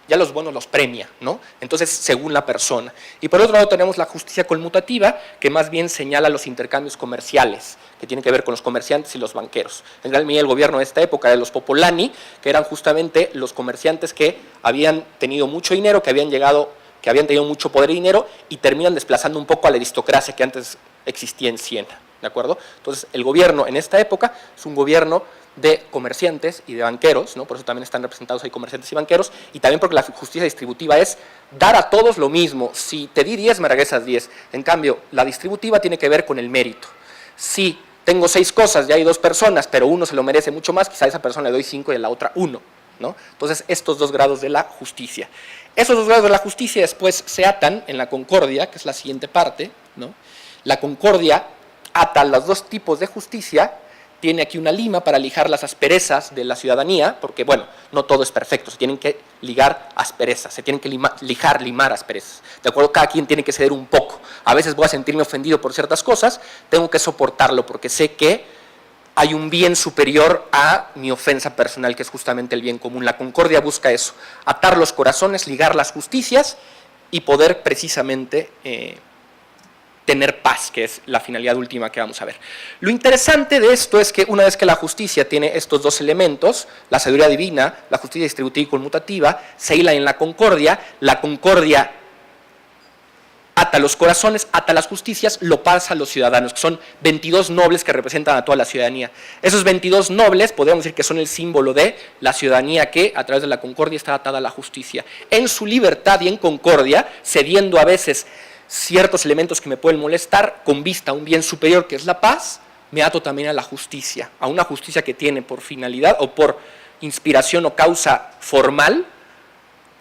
y a los buenos los premia, ¿no? Entonces, según la persona. Y por otro lado tenemos la justicia conmutativa, que más bien señala los intercambios comerciales, que tienen que ver con los comerciantes y los banqueros. En gran medida el gobierno de esta época de los Popolani, que eran justamente los comerciantes que habían tenido mucho dinero, que habían tenido mucho poder y dinero, y terminan desplazando un poco a la aristocracia que antes existía en Siena, ¿de acuerdo? Entonces, el gobierno en esta época es un gobierno de comerciantes y de banqueros, ¿no? Por eso también están representados ahí comerciantes y banqueros, y también porque la justicia distributiva es dar a todos lo mismo. Si te di 10, me regresas 10. En cambio, la distributiva tiene que ver con el mérito. Si tengo 6 cosas y hay 2 personas, pero uno se lo merece mucho más, quizá a esa persona le doy 5 y a la otra 1, ¿no? Entonces, estos 2 grados de la justicia. Esos 2 grados de la justicia después se atan en la concordia, que es la siguiente parte, ¿no? La concordia ata los 2 tipos de justicia. Tiene aquí una lima para lijar las asperezas de la ciudadanía, porque, bueno, no todo es perfecto, se tienen que ligar asperezas, se tienen que limar asperezas, ¿de acuerdo? Cada quien tiene que ceder un poco. A veces voy a sentirme ofendido por ciertas cosas, tengo que soportarlo porque sé que hay un bien superior a mi ofensa personal, que es justamente el bien común. La concordia busca eso, atar los corazones, ligar las justicias y poder precisamente tener paz, que es la finalidad última que vamos a ver. Lo interesante de esto es que una vez que la justicia tiene estos 2 elementos, la sabiduría divina, la justicia distributiva y conmutativa, se hilan en la concordia ata los corazones, ata las justicias, lo pasa a los ciudadanos, que son 22 nobles que representan a toda la ciudadanía. Esos 22 nobles podríamos decir que son el símbolo de la ciudadanía que a través de la concordia está atada a la justicia. En su libertad y en concordia, cediendo a veces ciertos elementos que me pueden molestar, con vista a un bien superior que es la paz, me ato también a la justicia, a una justicia que tiene por finalidad o por inspiración o causa formal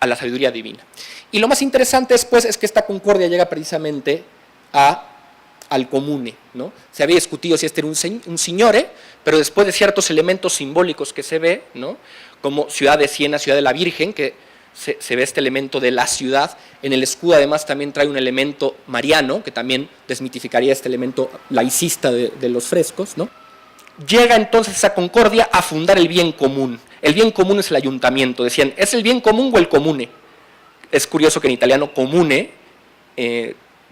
a la sabiduría divina. Y lo más interesante después es que esta concordia llega precisamente al comune, ¿no? Se había discutido si este era un signore, pero después de ciertos elementos simbólicos que se ve, ¿no?, como ciudad de Siena, ciudad de la Virgen, que se ve este elemento de la ciudad. En el escudo además también trae un elemento mariano, que también desmitificaría este elemento laicista de los frescos, ¿no? Llega entonces esa concordia a fundar el bien común. El bien común es el ayuntamiento. Decían, ¿es el bien común o el comune? Es curioso que en italiano comune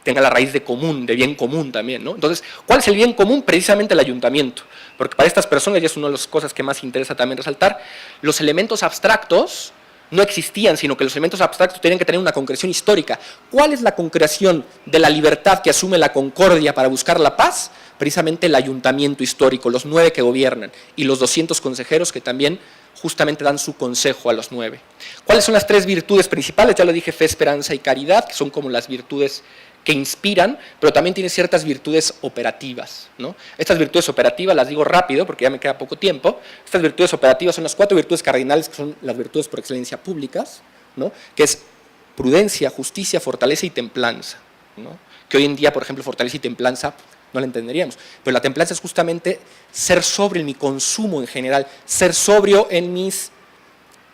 tenga la raíz de común, de bien común también, ¿no? Entonces, ¿cuál es el bien común? Precisamente el ayuntamiento, porque para estas personas, y es una de las cosas que más interesa también resaltar, los elementos abstractos no existían, sino que los elementos abstractos tenían que tener una concreción histórica. ¿Cuál es la concreción de la libertad que asume la concordia para buscar la paz? Precisamente el ayuntamiento histórico, los 9 que gobiernan, y los 200 consejeros que también justamente dan su consejo a los 9. ¿Cuáles son las 3 virtudes principales? Ya lo dije, fe, esperanza y caridad, que son como las virtudes que inspiran, pero también tiene ciertas virtudes operativas, ¿no? Estas virtudes operativas las digo rápido porque ya me queda poco tiempo. Estas virtudes operativas son las 4 virtudes cardinales, que son las virtudes por excelencia públicas, ¿no? Que es prudencia, justicia, fortaleza y templanza, ¿no? Que hoy en día, por ejemplo, fortaleza y templanza no la entenderíamos, pero la templanza es justamente ser sobrio en mi consumo en general, ser sobrio en mis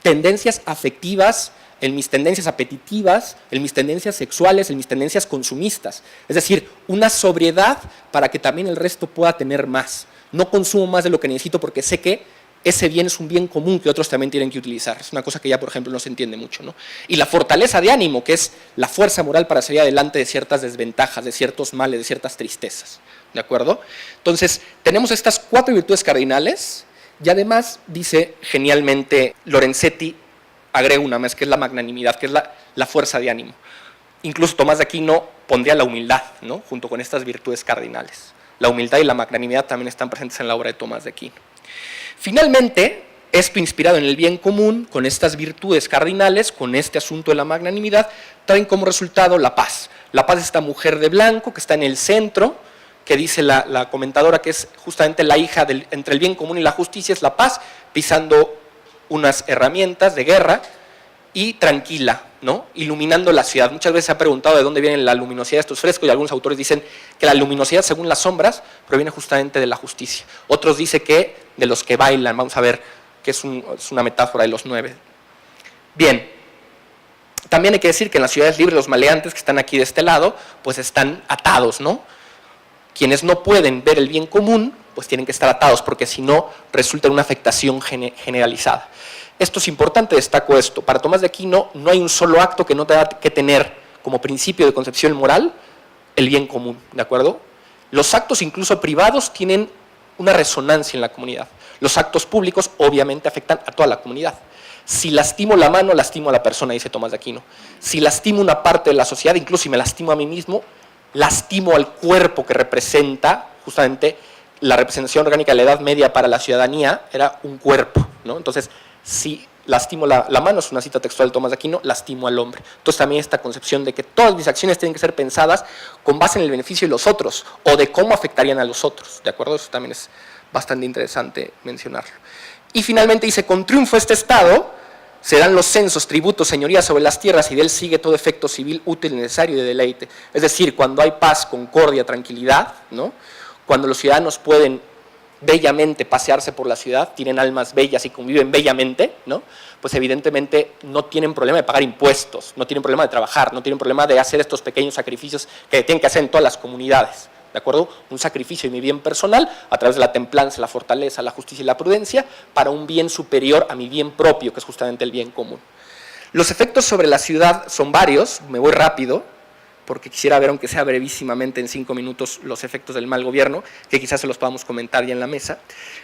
tendencias afectivas, en mis tendencias apetitivas, en mis tendencias sexuales, en mis tendencias consumistas. Es decir, una sobriedad para que también el resto pueda tener más. No consumo más de lo que necesito porque sé que ese bien es un bien común que otros también tienen que utilizar. Es una cosa que ya, por ejemplo, no se entiende mucho, ¿no? Y la fortaleza de ánimo, que es la fuerza moral para salir adelante de ciertas desventajas, de ciertos males, de ciertas tristezas. ¿De acuerdo? Entonces, tenemos estas 4 virtudes cardinales y además, dice genialmente Lorenzetti, agrega una más, que es la magnanimidad, que es la fuerza de ánimo. Incluso Tomás de Aquino pondría la humildad, ¿no? Junto con estas virtudes cardinales. La humildad y la magnanimidad también están presentes en la obra de Tomás de Aquino. Finalmente, esto inspirado en el bien común, con estas virtudes cardinales, con este asunto de la magnanimidad, traen como resultado la paz. La paz es esta mujer de blanco que está en el centro, que dice la comentadora que es justamente la hija entre el bien común y la justicia, es la paz, pisando unas herramientas de guerra y tranquila, ¿no? Iluminando la ciudad. Muchas veces se ha preguntado de dónde viene la luminosidad de estos frescos y algunos autores dicen que la luminosidad, según las sombras, proviene justamente de la justicia. Otros dicen que de los que bailan, vamos a ver que es una metáfora de los 9. Bien, también hay que decir que en las ciudades libres los maleantes que están aquí de este lado, pues están atados, ¿no? Quienes no pueden ver el bien común, pues tienen que estar atados, porque si no, resulta una afectación generalizada. Esto es importante, destaco esto. Para Tomás de Aquino no hay un solo acto que no tenga que tener como principio de concepción moral el bien común, ¿de acuerdo? Los actos incluso privados tienen una resonancia en la comunidad. Los actos públicos obviamente afectan a toda la comunidad. Si lastimo la mano, lastimo a la persona, dice Tomás de Aquino. Si lastimo una parte de la sociedad, incluso si me lastimo a mí mismo, lastimo al cuerpo que representa, justamente la representación orgánica de la Edad Media para la ciudadanía era un cuerpo, ¿no? Entonces, si lastimo la mano, es una cita textual de Tomás de Aquino, lastimo al hombre. Entonces también esta concepción de que todas mis acciones tienen que ser pensadas con base en el beneficio de los otros, o de cómo afectarían a los otros, ¿de acuerdo? Eso también es bastante interesante mencionarlo. Y finalmente dice, con triunfo este Estado, se dan los censos, tributos, señorías sobre las tierras y de él sigue todo efecto civil útil, necesario y de deleite. Es decir, cuando hay paz, concordia, tranquilidad, ¿no? Cuando los ciudadanos pueden bellamente pasearse por la ciudad, tienen almas bellas y conviven bellamente, ¿no? Pues evidentemente no tienen problema de pagar impuestos, no tienen problema de trabajar, no tienen problema de hacer estos pequeños sacrificios que tienen que hacer en todas las comunidades. ¿De acuerdo? Un sacrificio de mi bien personal a través de la templanza, la fortaleza, la justicia y la prudencia para un bien superior a mi bien propio, que es justamente el bien común. Los efectos sobre la ciudad son varios, me voy rápido, porque quisiera ver, aunque sea brevísimamente en 5 minutos, los efectos del mal gobierno, que quizás se los podamos comentar ya en la mesa.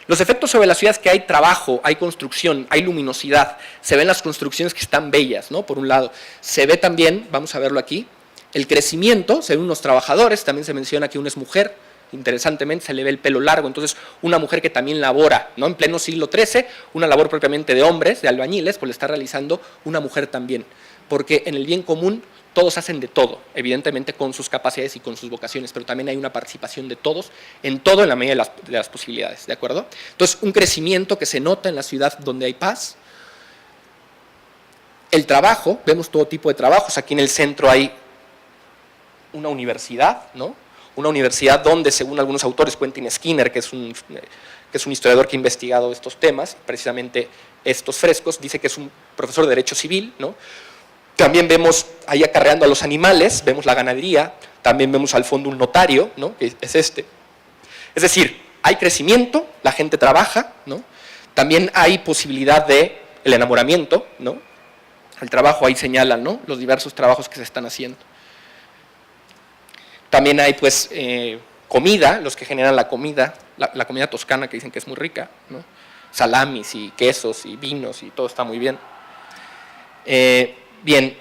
Los efectos sobre la ciudad es que hay trabajo, hay construcción, hay luminosidad, se ven las construcciones que están bellas, ¿no? Por un lado, se ve también, vamos a verlo aquí, el crecimiento, se ven unos trabajadores, también se menciona que una es mujer, interesantemente se le ve el pelo largo, entonces una mujer que también labora, ¿no? En pleno siglo XIII, una labor propiamente de hombres, de albañiles, pues le está realizando una mujer también, porque en el bien común todos hacen de todo, evidentemente con sus capacidades y con sus vocaciones, pero también hay una participación de todos, en todo en la medida de las posibilidades, ¿de acuerdo? Entonces un crecimiento que se nota en la ciudad donde hay paz. El trabajo, vemos todo tipo de trabajos, aquí en el centro hay una universidad, ¿no? Una universidad donde, según algunos autores, Quentin Skinner, que es un historiador que ha investigado estos temas, precisamente estos frescos, dice que es un profesor de Derecho Civil, ¿no? También vemos ahí acarreando a los animales, vemos la ganadería, también vemos al fondo un notario, ¿no? Que es este. Es decir, hay crecimiento, la gente trabaja, ¿no? También hay posibilidad de el enamoramiento, ¿no? El trabajo ahí señalan, ¿no? Los diversos trabajos que se están haciendo. También hay pues comida, los que generan la comida, la comida toscana que dicen que es muy rica, ¿no? Salamis y quesos y vinos y todo está muy bien. Bien,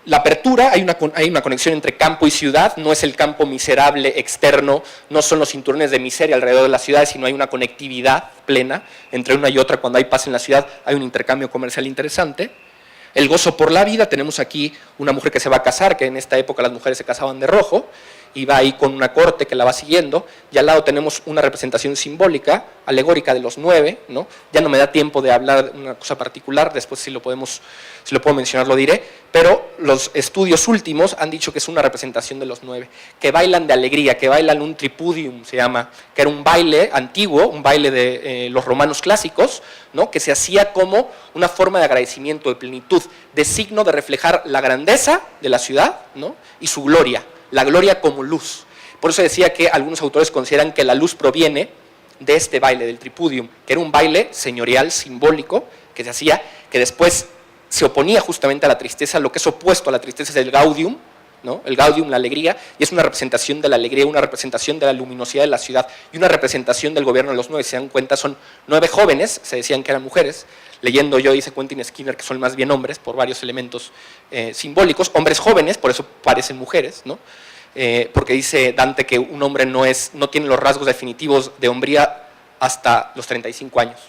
la apertura, hay una conexión entre campo y ciudad, no es el campo miserable externo, no son los cinturones de miseria alrededor de las ciudades, sino hay una conectividad plena entre una y otra. Cuando hay paz en la ciudad hay un intercambio comercial interesante. El gozo por la vida, tenemos aquí una mujer que se va a casar, que en esta época las mujeres se casaban de rojo, y va ahí con una corte que la va siguiendo, y al lado tenemos una representación simbólica, alegórica de los 9, ¿no? Ya no me da tiempo de hablar de una cosa particular, después si lo puedo mencionar lo diré, pero los estudios últimos han dicho que es una representación de los 9, que bailan de alegría, que bailan un tripudium, se llama, que era un baile antiguo, un baile de los romanos clásicos, ¿no? Que se hacía como una forma de agradecimiento, de plenitud, de signo de reflejar la grandeza de la ciudad, ¿no? Y su gloria, la gloria como luz. Por eso decía que algunos autores consideran que la luz proviene de este baile, del tripudium, que era un baile señorial, simbólico, que se hacía, que después se oponía justamente a la tristeza. Lo que es opuesto a la tristeza es el gaudium, ¿no? El gaudium, la alegría, y es una representación de la alegría, una representación de la luminosidad de la ciudad y una representación del gobierno de los 9. Si se dan cuenta, son 9 jóvenes, se decían que eran mujeres. Leyendo yo, dice Quentin Skinner que son más bien hombres por varios elementos simbólicos, hombres jóvenes, por eso parecen mujeres, ¿no? Porque dice Dante que un hombre no tiene los rasgos definitivos de hombría hasta los 35 años,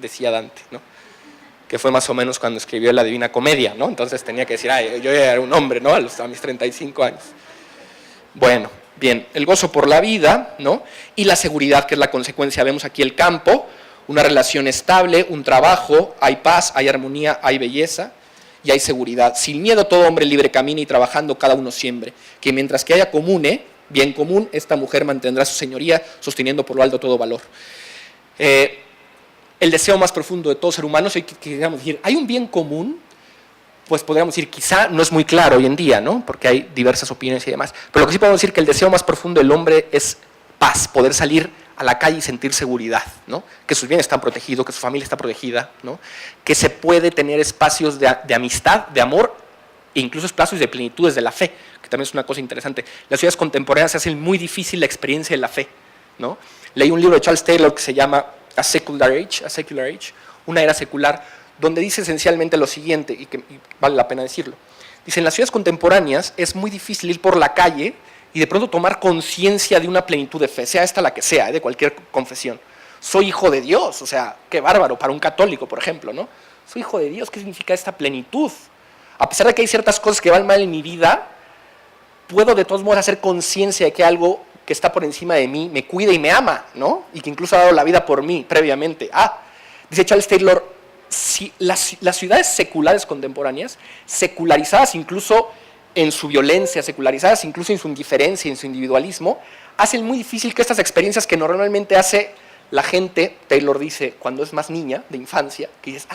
decía Dante, ¿no? Que fue más o menos cuando escribió la Divina Comedia, ¿no? Entonces tenía que decir, yo ya era un hombre, ¿no? A mis 35 años. Bueno, bien, el gozo por la vida, ¿no? Y la seguridad, que es la consecuencia. Vemos aquí el campo, una relación estable, un trabajo, hay paz, hay armonía, hay belleza y hay seguridad. Sin miedo todo hombre libre camina y trabajando cada uno siempre. Que mientras que haya bien común, esta mujer mantendrá su señoría, sosteniendo por lo alto todo valor. El deseo más profundo de todo ser humano, si queríamos decir, ¿hay un bien común? Pues podríamos decir, quizá no es muy claro hoy en día, ¿no? Porque hay diversas opiniones y demás. Pero lo que sí podemos decir es que el deseo más profundo del hombre es paz, poder salir a la calle y sentir seguridad, ¿no? Que sus bienes están protegidos, que su familia está protegida, ¿no? Que se puede tener espacios de amistad, de amor, e incluso espacios de plenitud desde la fe, que también es una cosa interesante. Las ciudades contemporáneas se hacen muy difícil la experiencia de la fe, ¿no? Leí un libro de Charles Taylor que se llama A Secular Age, una era secular, donde dice esencialmente lo siguiente, y vale la pena decirlo. Dice, en las ciudades contemporáneas es muy difícil ir por la calle y de pronto tomar conciencia de una plenitud de fe, sea esta la que sea, de cualquier confesión. Soy hijo de Dios, o sea, qué bárbaro para un católico, por ejemplo, ¿no? Soy hijo de Dios, ¿qué significa esta plenitud? A pesar de que hay ciertas cosas que van mal en mi vida, puedo de todos modos hacer conciencia de que algo que está por encima de mí me cuida y me ama, ¿no? Y que incluso ha dado la vida por mí previamente. Dice Charles Taylor, si las ciudades seculares contemporáneas, secularizadas incluso en su violencia, secularizadas incluso en su indiferencia, en su individualismo, hacen muy difícil que estas experiencias que normalmente hace la gente, Taylor dice, cuando es más niña, de infancia, que dices,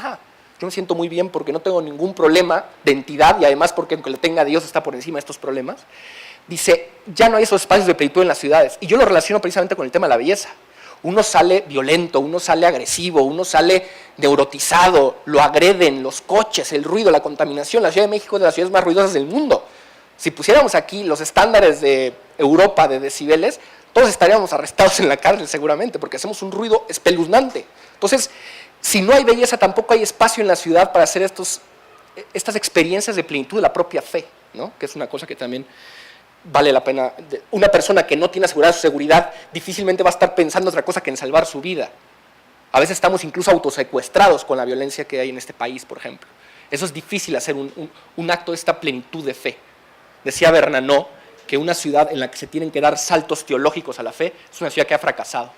yo me siento muy bien porque no tengo ningún problema de entidad y además porque aunque le tenga a Dios está por encima de estos problemas. Dice, ya no hay esos espacios de plenitud en las ciudades. Y yo lo relaciono precisamente con el tema de la belleza. Uno sale violento, uno sale agresivo, uno sale neurotizado, lo agreden los coches, el ruido, la contaminación. La Ciudad de México es de las ciudades más ruidosas del mundo. Si pusiéramos aquí los estándares de Europa de decibeles, todos estaríamos arrestados en la cárcel seguramente, porque hacemos un ruido espeluznante. Entonces, si no hay belleza, tampoco hay espacio en la ciudad para hacer estas experiencias de plenitud de la propia fe, ¿no? Que es una cosa que también vale la pena. Una persona que no tiene asegurada su seguridad difícilmente va a estar pensando otra cosa que en salvar su vida. A veces estamos incluso autosecuestrados con la violencia que hay en este país, por ejemplo. Eso es difícil hacer un acto de esta plenitud de fe. Decía Bernanos que una ciudad en la que se tienen que dar saltos teológicos a la fe es una ciudad que ha fracasado.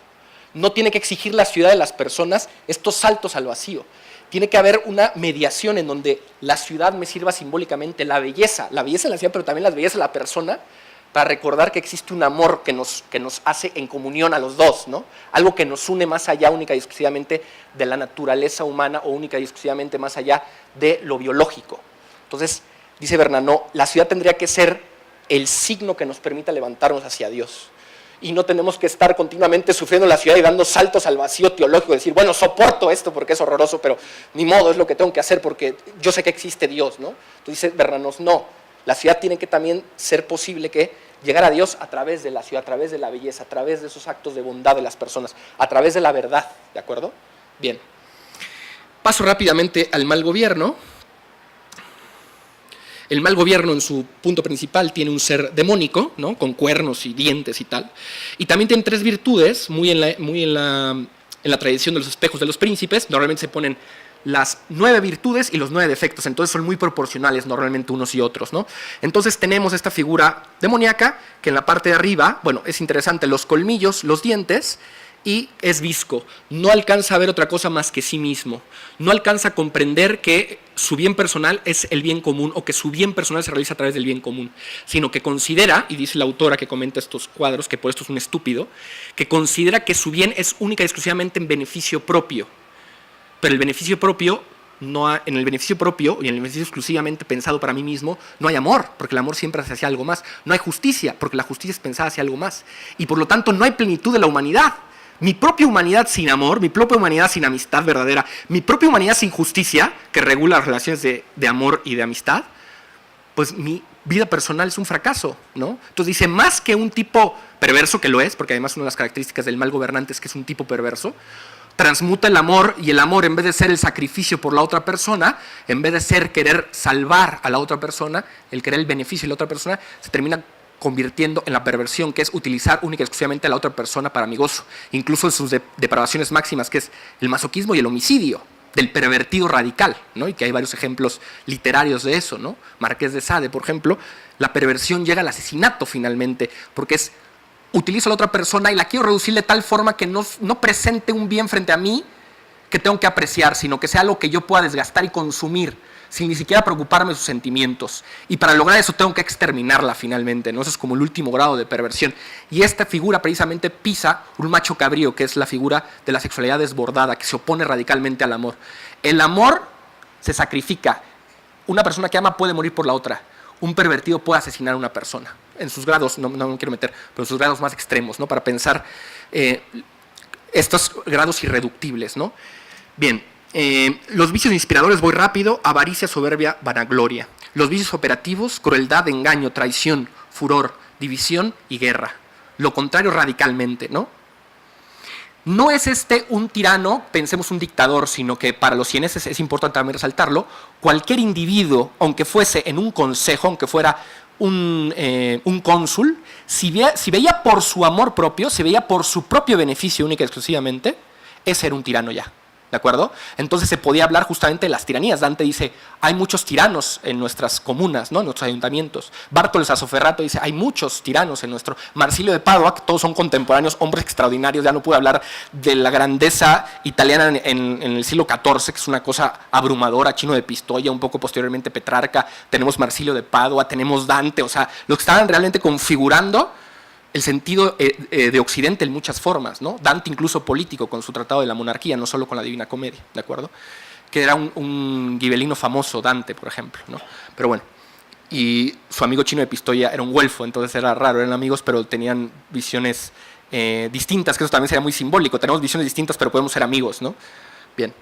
No tiene que exigir la ciudad de las personas estos saltos al vacío. Tiene que haber una mediación en donde la ciudad me sirva simbólicamente la belleza en la ciudad, pero también la belleza de la persona, para recordar que existe un amor que nos hace en comunión a los dos, ¿no? Algo que nos une más allá única y exclusivamente de la naturaleza humana o única y exclusivamente más allá de lo biológico. Entonces, dice Bernanos, la ciudad tendría que ser el signo que nos permita levantarnos hacia Dios. Y no tenemos que estar continuamente sufriendo la ciudad y dando saltos al vacío teológico, decir, bueno, soporto esto porque es horroroso, pero ni modo, es lo que tengo que hacer porque yo sé que existe Dios, ¿no? Entonces dice Bernanos, no, la ciudad tiene que también ser posible que llegar a Dios a través de la ciudad, a través de la belleza, a través de esos actos de bondad de las personas, a través de la verdad, ¿de acuerdo? Bien. Paso rápidamente al mal gobierno. El mal gobierno en su punto principal tiene un ser demónico, ¿no? Con cuernos y dientes y tal. Y también tiene 3 virtudes, muy en la tradición de los espejos de los príncipes. Normalmente se ponen las 9 virtudes y los 9 defectos, entonces son muy proporcionales normalmente unos y otros, ¿no? Entonces tenemos esta figura demoníaca que en la parte de arriba, bueno, es interesante, los colmillos, los dientes, y es visco, no alcanza a ver otra cosa más que sí mismo, no alcanza a comprender que su bien personal es el bien común o que su bien personal se realiza a través del bien común, sino que considera, y dice la autora que comenta estos cuadros, que por esto es un estúpido, que considera que su bien es única y exclusivamente en beneficio propio, pero el beneficio propio, en el beneficio propio y en el beneficio exclusivamente pensado para mí mismo, no hay amor, porque el amor siempre es hacia algo más, no hay justicia, porque la justicia es pensada hacia algo más, y por lo tanto no hay plenitud de la humanidad. Mi propia humanidad sin amor, mi propia humanidad sin amistad verdadera, mi propia humanidad sin justicia, que regula las relaciones de amor y de amistad, pues mi vida personal es un fracaso, ¿no? Entonces dice, más que un tipo perverso, que lo es, porque además una de las características del mal gobernante es que es un tipo perverso, transmuta el amor, y el amor, en vez de ser el sacrificio por la otra persona, en vez de ser querer salvar a la otra persona, el querer el beneficio de la otra persona, se termina convirtiendo en la perversión, que es utilizar única y exclusivamente a la otra persona para mi gozo, incluso en sus depravaciones máximas, que es el masoquismo y el homicidio, del pervertido radical, ¿no? Y que hay varios ejemplos literarios de eso, ¿no? Marqués de Sade, por ejemplo, la perversión llega al asesinato finalmente, porque es, utilizo a la otra persona y la quiero reducir de tal forma que no presente un bien frente a mí que tengo que apreciar, sino que sea algo que yo pueda desgastar y consumir, sin ni siquiera preocuparme de sus sentimientos. Y para lograr eso tengo que exterminarla finalmente, ¿no? Eso es como el último grado de perversión. Y esta figura precisamente pisa un macho cabrío, que es la figura de la sexualidad desbordada, que se opone radicalmente al amor. El amor se sacrifica. Una persona que ama puede morir por la otra. Un pervertido puede asesinar a una persona. En sus grados, no me quiero meter, pero en sus grados más extremos, ¿no? Para pensar estos grados irreductibles, ¿no? Bien. Los vicios inspiradores, voy rápido: avaricia, soberbia, vanagloria. Los vicios operativos, crueldad, engaño, traición, furor, división y guerra. Lo contrario radicalmente, ¿no? No es un tirano, pensemos un dictador, sino que para los sieneses es importante también resaltarlo, cualquier individuo, aunque fuese en un consejo, aunque fuera un cónsul, si veía por su amor propio, si veía por su propio beneficio única y exclusivamente, ese era un tirano ya. ¿De acuerdo? Entonces se podía hablar justamente de las tiranías. Dante dice, hay muchos tiranos en nuestras comunas, ¿no? En nuestros ayuntamientos. Bartolo Sassoferrato dice, hay muchos tiranos en nuestro... Marsilio de Padua, que todos son contemporáneos, hombres extraordinarios. Ya no pude hablar de la grandeza italiana en el siglo XIV, que es una cosa abrumadora. Chino de Pistoia, un poco posteriormente Petrarca. Tenemos Marsilio de Padua, tenemos Dante. O sea, lo que estaban realmente configurando el sentido de Occidente en muchas formas, ¿no? Dante incluso político con su Tratado de la Monarquía, no solo con la Divina Comedia, ¿de acuerdo? Que era un gibelino famoso, Dante, por ejemplo, ¿no? Pero bueno, y su amigo Chino de Pistoia era un güelfo, entonces era raro, eran amigos, pero tenían visiones distintas, que eso también sería muy simbólico, tenemos visiones distintas, pero podemos ser amigos, ¿no? Bien.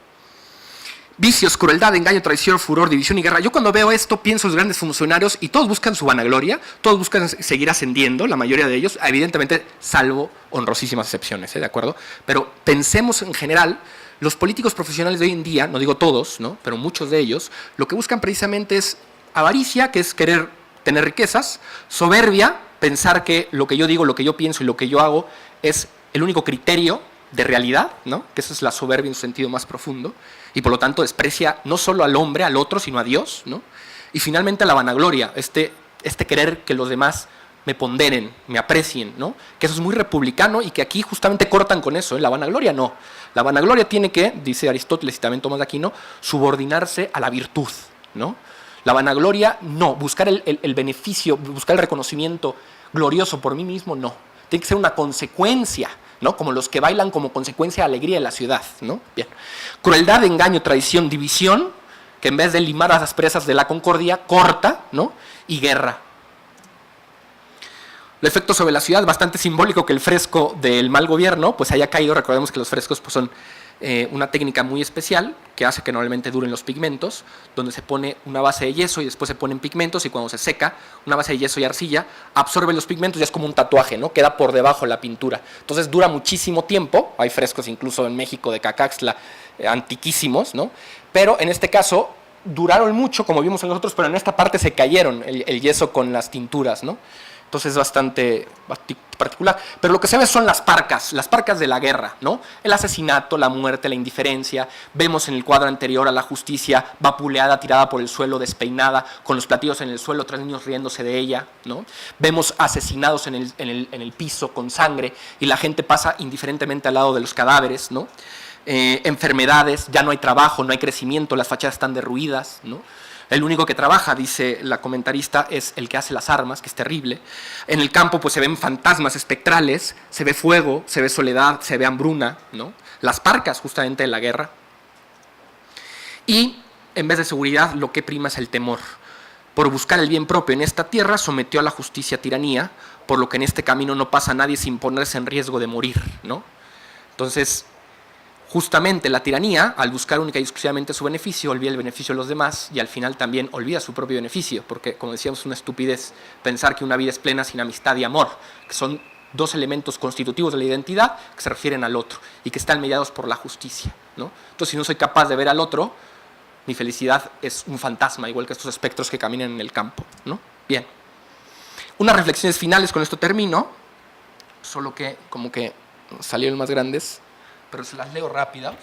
Vicios, crueldad, engaño, traición, furor, división y guerra. Yo cuando veo esto pienso en los grandes funcionarios y todos buscan su vanagloria, todos buscan seguir ascendiendo, la mayoría de ellos, evidentemente salvo honrosísimas excepciones, ¿de acuerdo? Pero pensemos en general, los políticos profesionales de hoy en día, no digo todos, ¿no? Pero muchos de ellos, lo que buscan precisamente es avaricia, que es querer tener riquezas, soberbia, pensar que lo que yo digo, lo que yo pienso y lo que yo hago es el único criterio de realidad, ¿no? Que esa es la soberbia en su sentido más profundo, y por lo tanto desprecia no solo al hombre, al otro, sino a Dios, ¿no? Y finalmente la vanagloria, este querer que los demás me ponderen, me aprecien, ¿no? Que eso es muy republicano y que aquí justamente cortan con eso, ¿eh? La vanagloria no. La vanagloria tiene que, dice Aristóteles y también Tomás de Aquino, subordinarse a la virtud, ¿no? La vanagloria no, buscar el beneficio, buscar el reconocimiento glorioso por mí mismo, no. Tiene que ser una consecuencia, ¿no? Como los que bailan como consecuencia de alegría de la ciudad, ¿no? Bien. Crueldad, engaño, traición, división, que en vez de limar a las presas de la concordia, corta, ¿no? Y guerra. El efecto sobre la ciudad, bastante simbólico que el fresco del mal gobierno pues haya caído. Recordemos que los frescos pues, son una técnica muy especial que hace que normalmente duren los pigmentos, donde se pone una base de yeso y después se ponen pigmentos, y cuando se seca, una base de yeso y arcilla absorbe los pigmentos y es como un tatuaje, ¿no? Queda por debajo la pintura. Entonces dura muchísimo tiempo, hay frescos incluso en México de Cacaxtla, antiquísimos, ¿no? Pero en este caso duraron mucho, como vimos en los otros, pero en esta parte se cayeron el yeso con las tinturas, ¿no? Entonces es bastante particular. Pero lo que se ve son las parcas de la guerra, ¿no? El asesinato, la muerte, la indiferencia. Vemos en el cuadro anterior a la justicia vapuleada, tirada por el suelo, despeinada, con los platillos en el suelo, 3 niños riéndose de ella, ¿no? Vemos asesinados en el piso con sangre y la gente pasa indiferentemente al lado de los cadáveres, ¿no? Enfermedades, ya no hay trabajo, no hay crecimiento, las fachadas están derruidas, ¿no? El único que trabaja, dice la comentarista, es el que hace las armas, que es terrible. En el campo pues se ven fantasmas espectrales, se ve fuego, se ve soledad, se ve hambruna, ¿no? Las parcas justamente de la guerra. Y en vez de seguridad, lo que prima es el temor. Por buscar el bien propio en esta tierra, sometió a la justicia tiranía, por lo que en este camino no pasa nadie sin ponerse en riesgo de morir, ¿no? Entonces, justamente la tiranía, al buscar única y exclusivamente su beneficio, olvida el beneficio de los demás y al final también olvida su propio beneficio, porque, como decíamos, es una estupidez pensar que una vida es plena sin amistad y amor, que son 2 elementos constitutivos de la identidad que se refieren al otro y que están mediados por la justicia, ¿no? Entonces, si no soy capaz de ver al otro, mi felicidad es un fantasma, igual que estos espectros que caminan en el campo, ¿no? Bien. Unas reflexiones finales, con esto termino, solo que como que salieron más grandes, pero se las leo rápida.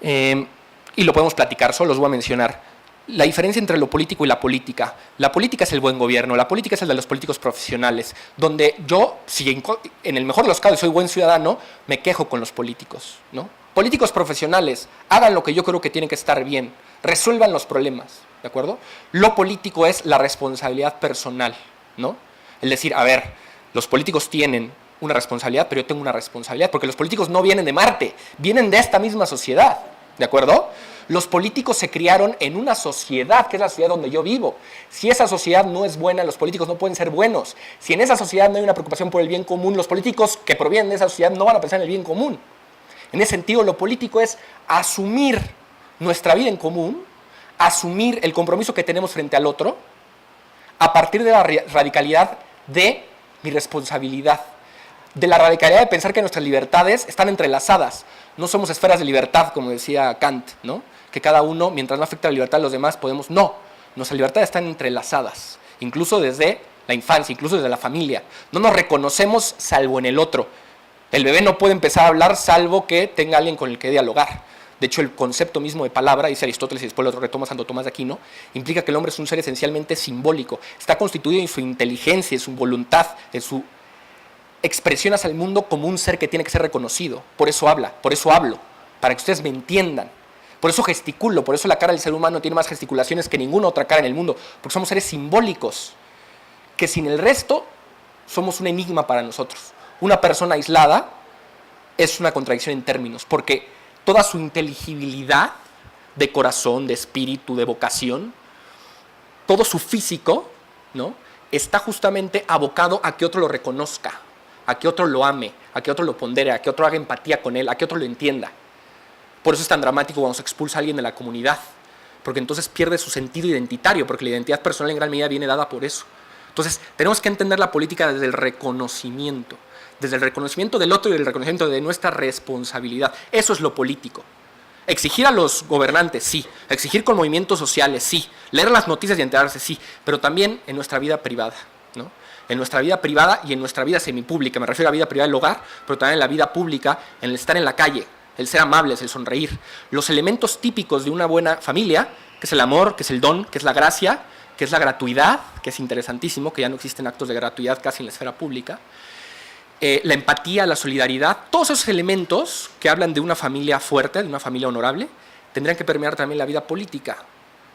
Y lo podemos platicar, solo los voy a mencionar. La diferencia entre lo político y la política. La política es el buen gobierno, la política es el de los políticos profesionales, donde yo, si en el mejor de los casos soy buen ciudadano, me quejo con los políticos, ¿no? Políticos profesionales, hagan lo que yo creo que tiene que estar bien, resuelvan los problemas, ¿de acuerdo? Lo político es la responsabilidad personal, ¿no? Es decir, a ver, los políticos tienen una responsabilidad, pero yo tengo una responsabilidad, porque los políticos no vienen de Marte, vienen de esta misma sociedad, ¿de acuerdo? Los políticos se criaron en una sociedad, que es la sociedad donde yo vivo. Si esa sociedad no es buena, los políticos no pueden ser buenos. Si en esa sociedad no hay una preocupación por el bien común, los políticos que provienen de esa sociedad no van a pensar en el bien común. En ese sentido, lo político es asumir nuestra vida en común, asumir el compromiso que tenemos frente al otro, a partir de la radicalidad de mi responsabilidad, de la radicalidad de pensar que nuestras libertades están entrelazadas. No somos esferas de libertad, como decía Kant, ¿no? Que cada uno, mientras no afecte la libertad de los demás, podemos... No, nuestras libertades están entrelazadas, incluso desde la infancia, incluso desde la familia. No nos reconocemos salvo en el otro. El bebé no puede empezar a hablar salvo que tenga alguien con el que dialogar. De hecho, el concepto mismo de palabra, dice Aristóteles y después lo retoma Santo Tomás de Aquino, implica que el hombre es un ser esencialmente simbólico. Está constituido en su inteligencia, en su voluntad, en su expresión hacia el mundo como un ser que tiene que ser reconocido. Por eso habla, por eso hablo, para que ustedes me entiendan. Por eso gesticulo, por eso la cara del ser humano tiene más gesticulaciones que ninguna otra cara en el mundo, porque somos seres simbólicos, que sin el resto somos un enigma para nosotros. Una persona aislada es una contradicción en términos, porque toda su inteligibilidad de corazón, de espíritu, de vocación, todo su físico, ¿no?, está justamente abocado a que otro lo reconozca, a que otro lo ame, a que otro lo pondere, a que otro haga empatía con él, a que otro lo entienda. Por eso es tan dramático cuando se expulsa a alguien de la comunidad, porque entonces pierde su sentido identitario, porque la identidad personal en gran medida viene dada por eso. Entonces, tenemos que entender la política desde el reconocimiento del otro y el reconocimiento de nuestra responsabilidad. Eso es lo político. Exigir a los gobernantes, sí. Exigir con movimientos sociales, sí. Leer las noticias y enterarse, sí. Pero también en nuestra vida privada, ¿no? En nuestra vida privada y en nuestra vida semipública. Me refiero a la vida privada del hogar, pero también en la vida pública, en el estar en la calle, el ser amables, el sonreír. Los elementos típicos de una buena familia, que es el amor, que es el don, que es la gracia, que es la gratuidad, que es interesantísimo, que ya no existen actos de gratuidad casi en la esfera pública. La empatía, la solidaridad, todos esos elementos que hablan de una familia fuerte, de una familia honorable, tendrían que permear también la vida política,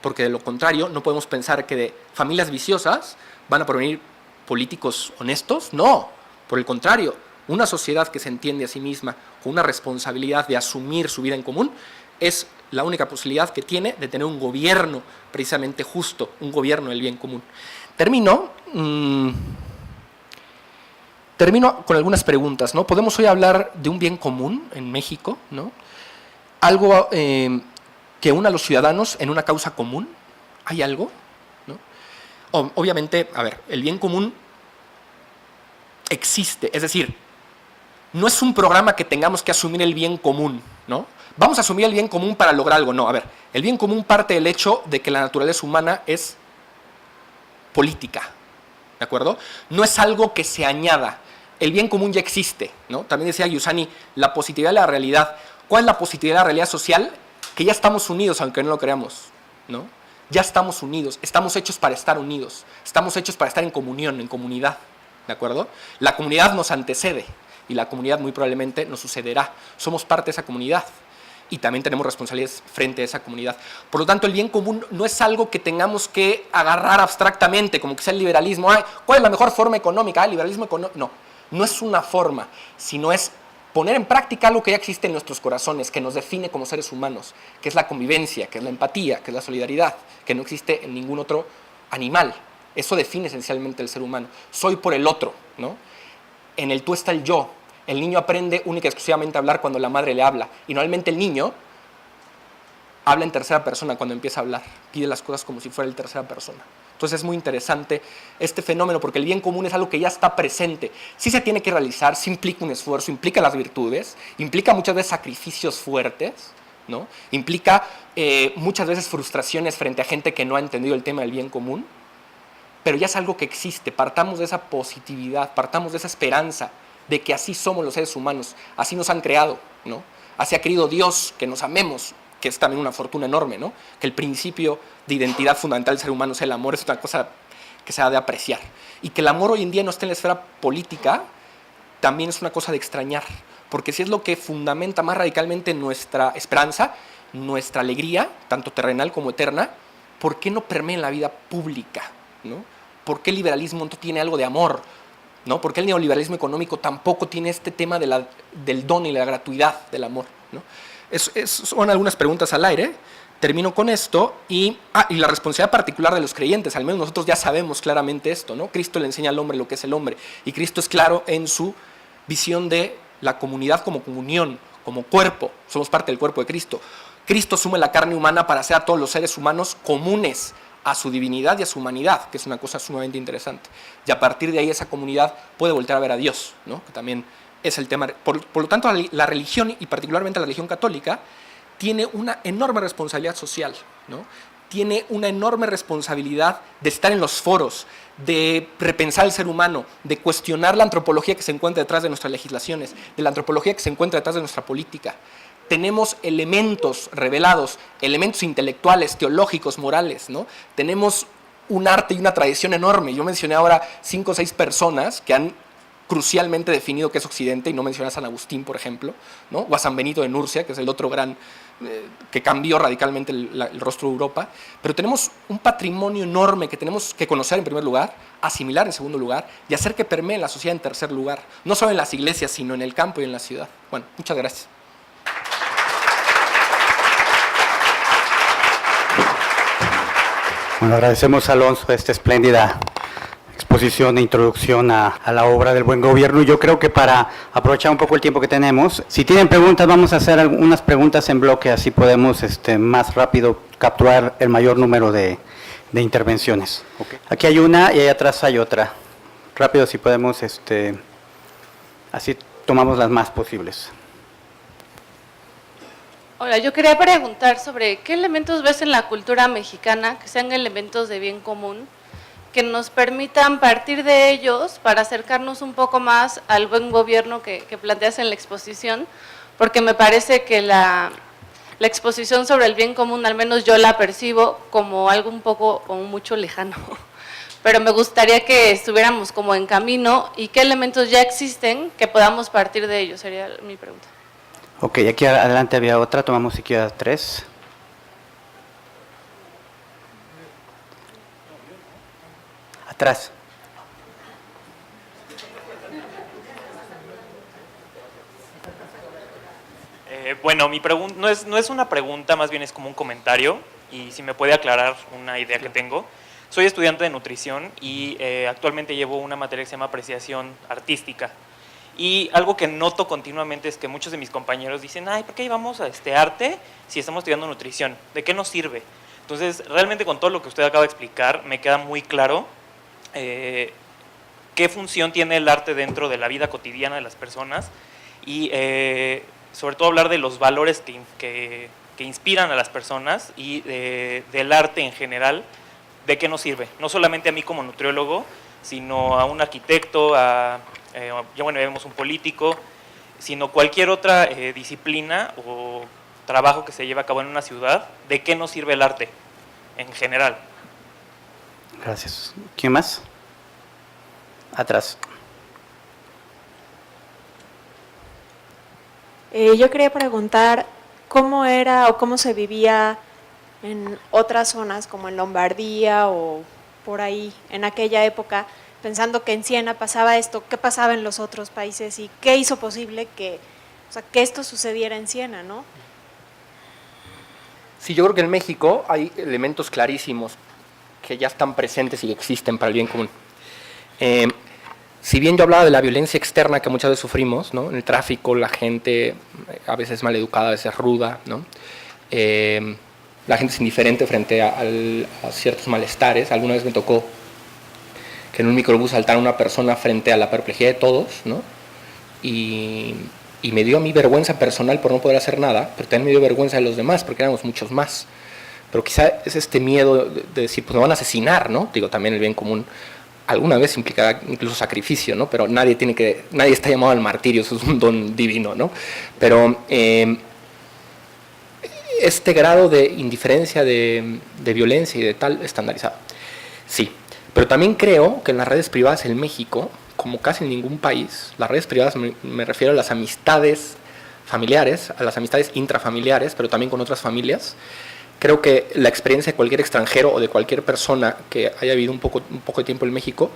porque de lo contrario no podemos pensar que de familias viciosas van a provenir políticos honestos. No, por el contrario, una sociedad que se entiende a sí misma con una responsabilidad de asumir su vida en común es la única posibilidad que tiene de tener un gobierno precisamente justo, un gobierno del bien común. Termino termino con algunas preguntas, ¿no? Podemos hoy hablar de un bien común en México, ¿no? Algo que una a los ciudadanos en una causa común. ¿Hay algo? ¿No? Obviamente, a ver, el bien común existe, es decir, no es un programa que tengamos que asumir el bien común, ¿no? Vamos a asumir el bien común para lograr algo, no, a ver, el bien común parte del hecho de que la naturaleza humana es política, ¿de acuerdo? No es algo que se añada, el bien común ya existe, ¿no? También decía Giussani, la positividad de la realidad. ¿Cuál es la positividad de la realidad social? Que ya estamos unidos, aunque no lo creamos, ¿no? Ya estamos unidos, estamos hechos para estar unidos, estamos hechos para estar en comunión, en comunidad, ¿de acuerdo? La comunidad nos antecede y la comunidad muy probablemente nos sucederá. Somos parte de esa comunidad y también tenemos responsabilidades frente a esa comunidad. Por lo tanto, el bien común no es algo que tengamos que agarrar abstractamente, como que sea el liberalismo. Ay, ¿cuál es la mejor forma económica? El liberalismo económico. No, no es una forma, sino es poner en práctica algo que ya existe en nuestros corazones, que nos define como seres humanos, que es la convivencia, que es la empatía, que es la solidaridad, que no existe en ningún otro animal. Eso define esencialmente el ser humano. Soy por el otro, ¿no? En el tú está el yo. El niño aprende única y exclusivamente a hablar cuando la madre le habla. Y normalmente el niño habla en tercera persona cuando empieza a hablar. Pide las cosas como si fuera en tercera persona. Entonces es muy interesante este fenómeno porque el bien común es algo que ya está presente. Sí se tiene que realizar, sí implica un esfuerzo, implica las virtudes, implica muchas veces sacrificios fuertes, ¿no? Implica muchas veces frustraciones frente a gente que no ha entendido el tema del bien común, pero ya es algo que existe. Partamos de esa positividad, partamos de esa esperanza de que así somos los seres humanos, así nos han creado, ¿no? Así ha querido Dios que nos amemos, que es también una fortuna enorme, ¿no? Que el principio de identidad fundamental del ser humano sea el amor, es una cosa que se ha de apreciar. Y que el amor hoy en día no esté en la esfera política, también es una cosa de extrañar, porque si es lo que fundamenta más radicalmente nuestra esperanza, nuestra alegría, tanto terrenal como eterna, ¿por qué no permea en la vida pública, ¿no? ¿Por qué el liberalismo no tiene algo de amor? ¿No? ¿Por qué el neoliberalismo económico tampoco tiene este tema del don y la gratuidad del amor, ¿no? Son algunas preguntas al aire. Termino con esto y la responsabilidad particular de los creyentes. Al menos nosotros ya sabemos claramente esto, ¿no? Cristo le enseña al hombre lo que es el hombre y Cristo es claro en su visión de la comunidad como comunión, como cuerpo. Somos parte del cuerpo de Cristo. Cristo asume la carne humana para hacer a todos los seres humanos comunes a su divinidad y a su humanidad, que es una cosa sumamente interesante. Y a partir de ahí esa comunidad puede voltear a ver a Dios, ¿no? Que también es el tema. Por lo tanto, la religión, y particularmente la religión católica, tiene una enorme responsabilidad social, ¿no? Tiene una enorme responsabilidad de estar en los foros, de repensar el ser humano, de cuestionar la antropología que se encuentra detrás de nuestras legislaciones, de la antropología que se encuentra detrás de nuestra política. Tenemos elementos revelados, elementos intelectuales, teológicos, morales, ¿no? Tenemos un arte y una tradición enorme. Yo mencioné ahora 5 o 6 personas que han crucialmente definido qué es Occidente, y no mencioné a San Agustín, por ejemplo, ¿no? O a San Benito de Nurcia, que es el otro gran, que cambió radicalmente el rostro de Europa. Pero tenemos un patrimonio enorme que tenemos que conocer en primer lugar, asimilar en segundo lugar, y hacer que permee la sociedad en tercer lugar. No solo en las iglesias, sino en el campo y en la ciudad. Bueno, muchas gracias. Bueno, agradecemos a Alonso esta espléndida exposición e introducción a la obra del buen gobierno. Y yo creo que para aprovechar un poco el tiempo que tenemos, si tienen preguntas, vamos a hacer algunas preguntas en bloque, así podemos más rápido capturar el mayor número de intervenciones. Okay. Aquí hay una y ahí atrás hay otra. Rápido, si podemos, así tomamos las más posibles. Hola, yo quería preguntar sobre qué elementos ves en la cultura mexicana que sean elementos de bien común, que nos permitan partir de ellos para acercarnos un poco más al buen gobierno que planteas en la exposición, porque me parece que la exposición sobre el bien común, al menos yo la percibo como algo un poco o mucho lejano, pero me gustaría que estuviéramos como en camino y qué elementos ya existen que podamos partir de ellos, sería mi pregunta. Ok, aquí adelante había otra, tomamos siquiera 3. Atrás. Bueno, mi pregunta no es una pregunta, más bien es como un comentario, y si me puede aclarar una idea que tengo. soy estudiante de nutrición y actualmente llevo una materia que se llama apreciación artística. Y algo que noto continuamente es que muchos de mis compañeros dicen, ay, ¿por qué llevamos a arte si estamos estudiando nutrición? ¿De qué nos sirve? Entonces, realmente con todo lo que usted acaba de explicar, me queda muy claro qué función tiene el arte dentro de la vida cotidiana de las personas y sobre todo hablar de los valores que inspiran a las personas y del arte en general, de qué nos sirve. No solamente a mí como nutriólogo, sino a un arquitecto, ya bueno, vemos un político, sino cualquier otra disciplina o trabajo que se lleve a cabo en una ciudad, de qué nos sirve el arte en general. Gracias. ¿Quién más? Atrás. Yo quería preguntar cómo era o cómo se vivía en otras zonas como en Lombardía o por ahí en aquella época, pensando que en Siena pasaba esto, qué pasaba en los otros países y qué hizo posible que esto sucediera en Siena, ¿no? Sí, yo creo que en México hay elementos clarísimos que ya están presentes y existen para el bien común. Si bien yo hablaba de la violencia externa que muchas veces sufrimos, ¿no? En el tráfico, la gente a veces maleducada, a veces ruda, ¿no? La gente es indiferente frente a ciertos malestares. Alguna vez me tocó que en un microbús saltara una persona frente a la perplejidad de todos, ¿no? Y me dio a mí vergüenza personal por no poder hacer nada, pero también me dio vergüenza de los demás, porque éramos muchos más. Pero quizá es este miedo de decir, pues me van a asesinar, ¿no? Digo, también el bien común alguna vez implicará incluso sacrificio, ¿no? Pero nadie está llamado al martirio, eso es un don divino, ¿no? Pero este grado de indiferencia, de violencia y de tal estandarizado, sí. Pero también creo que en las redes privadas en México, como casi en ningún país, las redes privadas me refiero a las amistades familiares, a las amistades intrafamiliares, pero también con otras familias. Creo que la experiencia de cualquier extranjero o de cualquier persona que haya vivido un poco de tiempo en México,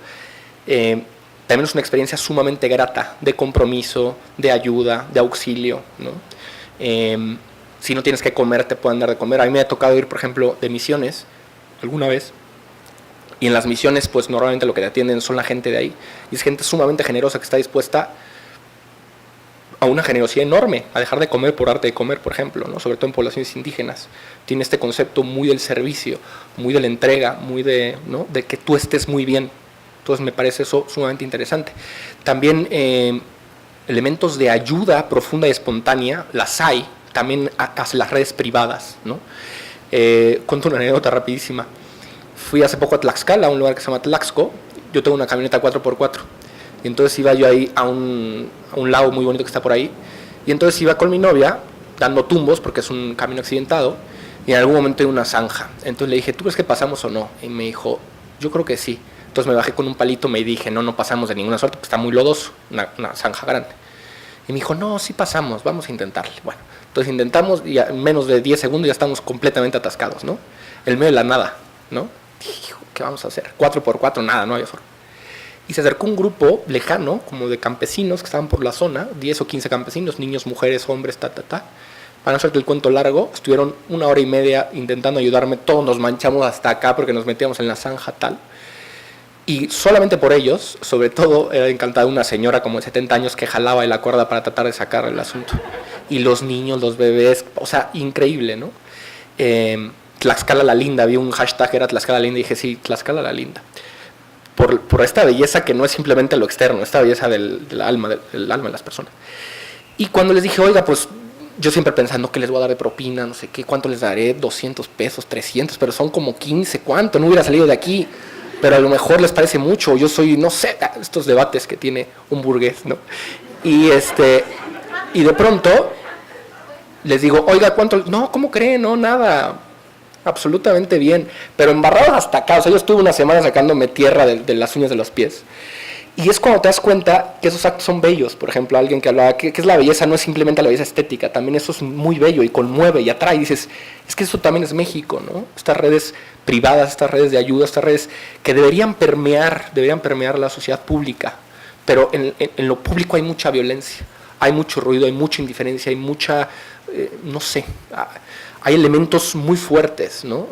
también es una experiencia sumamente grata, de compromiso, de ayuda, de auxilio, ¿no? Si no tienes que comer, te pueden dar de comer. A mí me ha tocado ir, por ejemplo, de misiones, alguna vez, y en las misiones, pues normalmente lo que te atienden son la gente de ahí, y es gente sumamente generosa que está dispuesta a una generosidad enorme, a dejar de comer por arte de comer, por ejemplo, ¿no? Sobre todo en poblaciones indígenas. Tiene este concepto muy del servicio, muy de la entrega, muy de, ¿no? De que tú estés muy bien. Entonces me parece eso sumamente interesante. También elementos de ayuda profunda y espontánea, las hay, también hacia las redes privadas, ¿no? Cuento una anécdota rapidísima. Fui hace poco a Tlaxcala, a un lugar que se llama Tlaxco. Yo tengo una camioneta 4x4. Y entonces iba yo ahí a un lago muy bonito que está por ahí. Y entonces iba con mi novia, dando tumbos, porque es un camino accidentado. Y en algún momento hay una zanja. Entonces le dije, ¿tú crees que pasamos o no? Y me dijo, yo creo que sí. Entonces me bajé con un palito, me dije, no pasamos de ninguna suerte, porque está muy lodoso, una zanja grande. Y me dijo, no, sí pasamos, vamos a intentarle. Bueno, entonces intentamos y en menos de 10 segundos ya estamos completamente atascados, ¿no? En medio de la nada, ¿no? Dije, ¿qué vamos a hacer? 4x4, nada, no había forma. Y se acercó un grupo lejano, como de campesinos que estaban por la zona, 10 o 15 campesinos, niños, mujeres, hombres, Para no hacerte el cuento largo, estuvieron 1 hora y media intentando ayudarme, todos nos manchamos hasta acá porque nos metíamos en la zanja tal. Y solamente por ellos, sobre todo, era encantada una señora como de 70 años que jalaba de la cuerda para tratar de sacar el asunto. Y los niños, los bebés, o sea, increíble, ¿no? Tlaxcala la linda, vi un hashtag, era Tlaxcala la linda, y dije, sí, Tlaxcala la linda. Por esta belleza que no es simplemente lo externo, esta belleza del alma de las personas. Y cuando les dije, oiga, pues yo siempre pensando que les voy a dar de propina, no sé qué, cuánto les daré, 200 pesos, 300, pero son como 15, ¿cuánto? No hubiera salido de aquí, pero a lo mejor les parece mucho, yo soy, no sé, estos debates que tiene un burgués, ¿no? Y de pronto les digo, oiga, ¿cuánto? No, ¿cómo creen? No, nada, absolutamente bien, pero embarrados hasta acá. O sea, yo estuve una semana sacándome tierra de las uñas de los pies. Y es cuando te das cuenta que esos actos son bellos. Por ejemplo, alguien que hablaba que es la belleza, no es simplemente la belleza estética, también eso es muy bello y conmueve y atrae. Y dices, es que eso también es México, ¿no? Estas redes privadas, estas redes de ayuda, estas redes que deberían permear la sociedad pública. Pero en lo público hay mucha violencia, hay mucho ruido, hay mucha indiferencia, hay mucha, no sé, hay elementos muy fuertes, ¿no?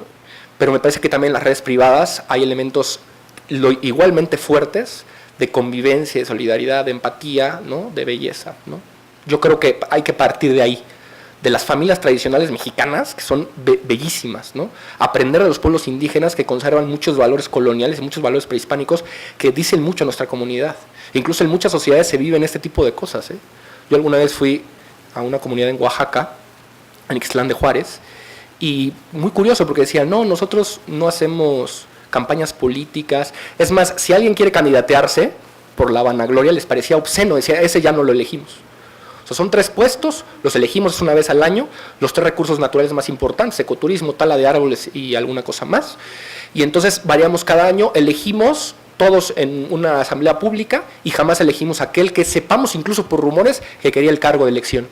pero me parece que también en las redes privadas hay elementos igualmente fuertes de convivencia, de solidaridad, de empatía, ¿no? De belleza, ¿no? Yo creo que hay que partir de ahí, de las familias tradicionales mexicanas, que son bellísimas, ¿no? Aprender de los pueblos indígenas que conservan muchos valores coloniales y muchos valores prehispánicos que dicen mucho a nuestra comunidad. Incluso en muchas sociedades se viven este tipo de cosas, ¿eh? Yo alguna vez fui a una comunidad en Oaxaca, en Ixtlán de Juárez, y muy curioso porque decían, no, nosotros no hacemos campañas políticas. Es más, si alguien quiere candidatearse por la vanagloria, les parecía obsceno, decía, ese ya no lo elegimos. O sea, son 3 puestos, los elegimos una vez al año, los 3 recursos naturales más importantes, ecoturismo, tala de árboles y alguna cosa más. Y entonces variamos cada año, elegimos todos en una asamblea pública y jamás elegimos a aquel que sepamos incluso por rumores que quería el cargo de elección.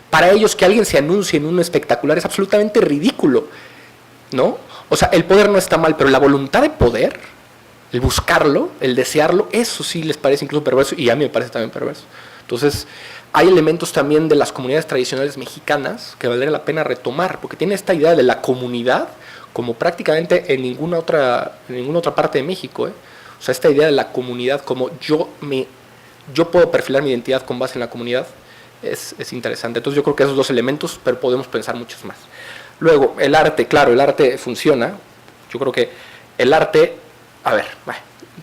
Para ellos que alguien se anuncie en un espectacular es absolutamente ridículo, ¿no? O sea, el poder no está mal, pero la voluntad de poder, el buscarlo, el desearlo, eso sí les parece incluso perverso y a mí me parece también perverso. Entonces, hay elementos también de las comunidades tradicionales mexicanas que valdría la pena retomar, porque tiene esta idea de la comunidad como prácticamente en ninguna otra parte de México, ¿eh? O sea, esta idea de la comunidad como yo puedo perfilar mi identidad con base en la comunidad es interesante. Entonces yo creo que esos 2 elementos, pero podemos pensar muchos más. Luego, el arte, claro, el arte funciona. Yo creo que el arte,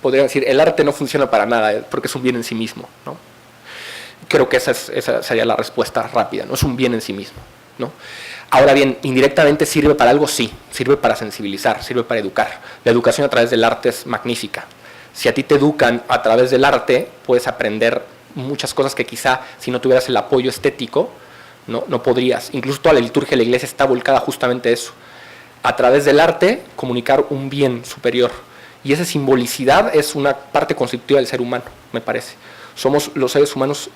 podría decir, el arte no funciona para nada, porque es un bien en sí mismo, ¿no? Creo que esa sería la respuesta rápida, no es un bien en sí mismo, ¿no? Ahora bien, indirectamente sirve para algo, sí, sirve para sensibilizar, sirve para educar. La educación a través del arte es magnífica. Si a ti te educan a través del arte, puedes aprender muchas cosas que quizá si no tuvieras el apoyo estético, no podrías. Incluso toda la liturgia de la iglesia está volcada justamente a eso. A través del arte, comunicar un bien superior. Y esa simbolicidad es una parte constitutiva del ser humano, me parece. Somos los seres humanos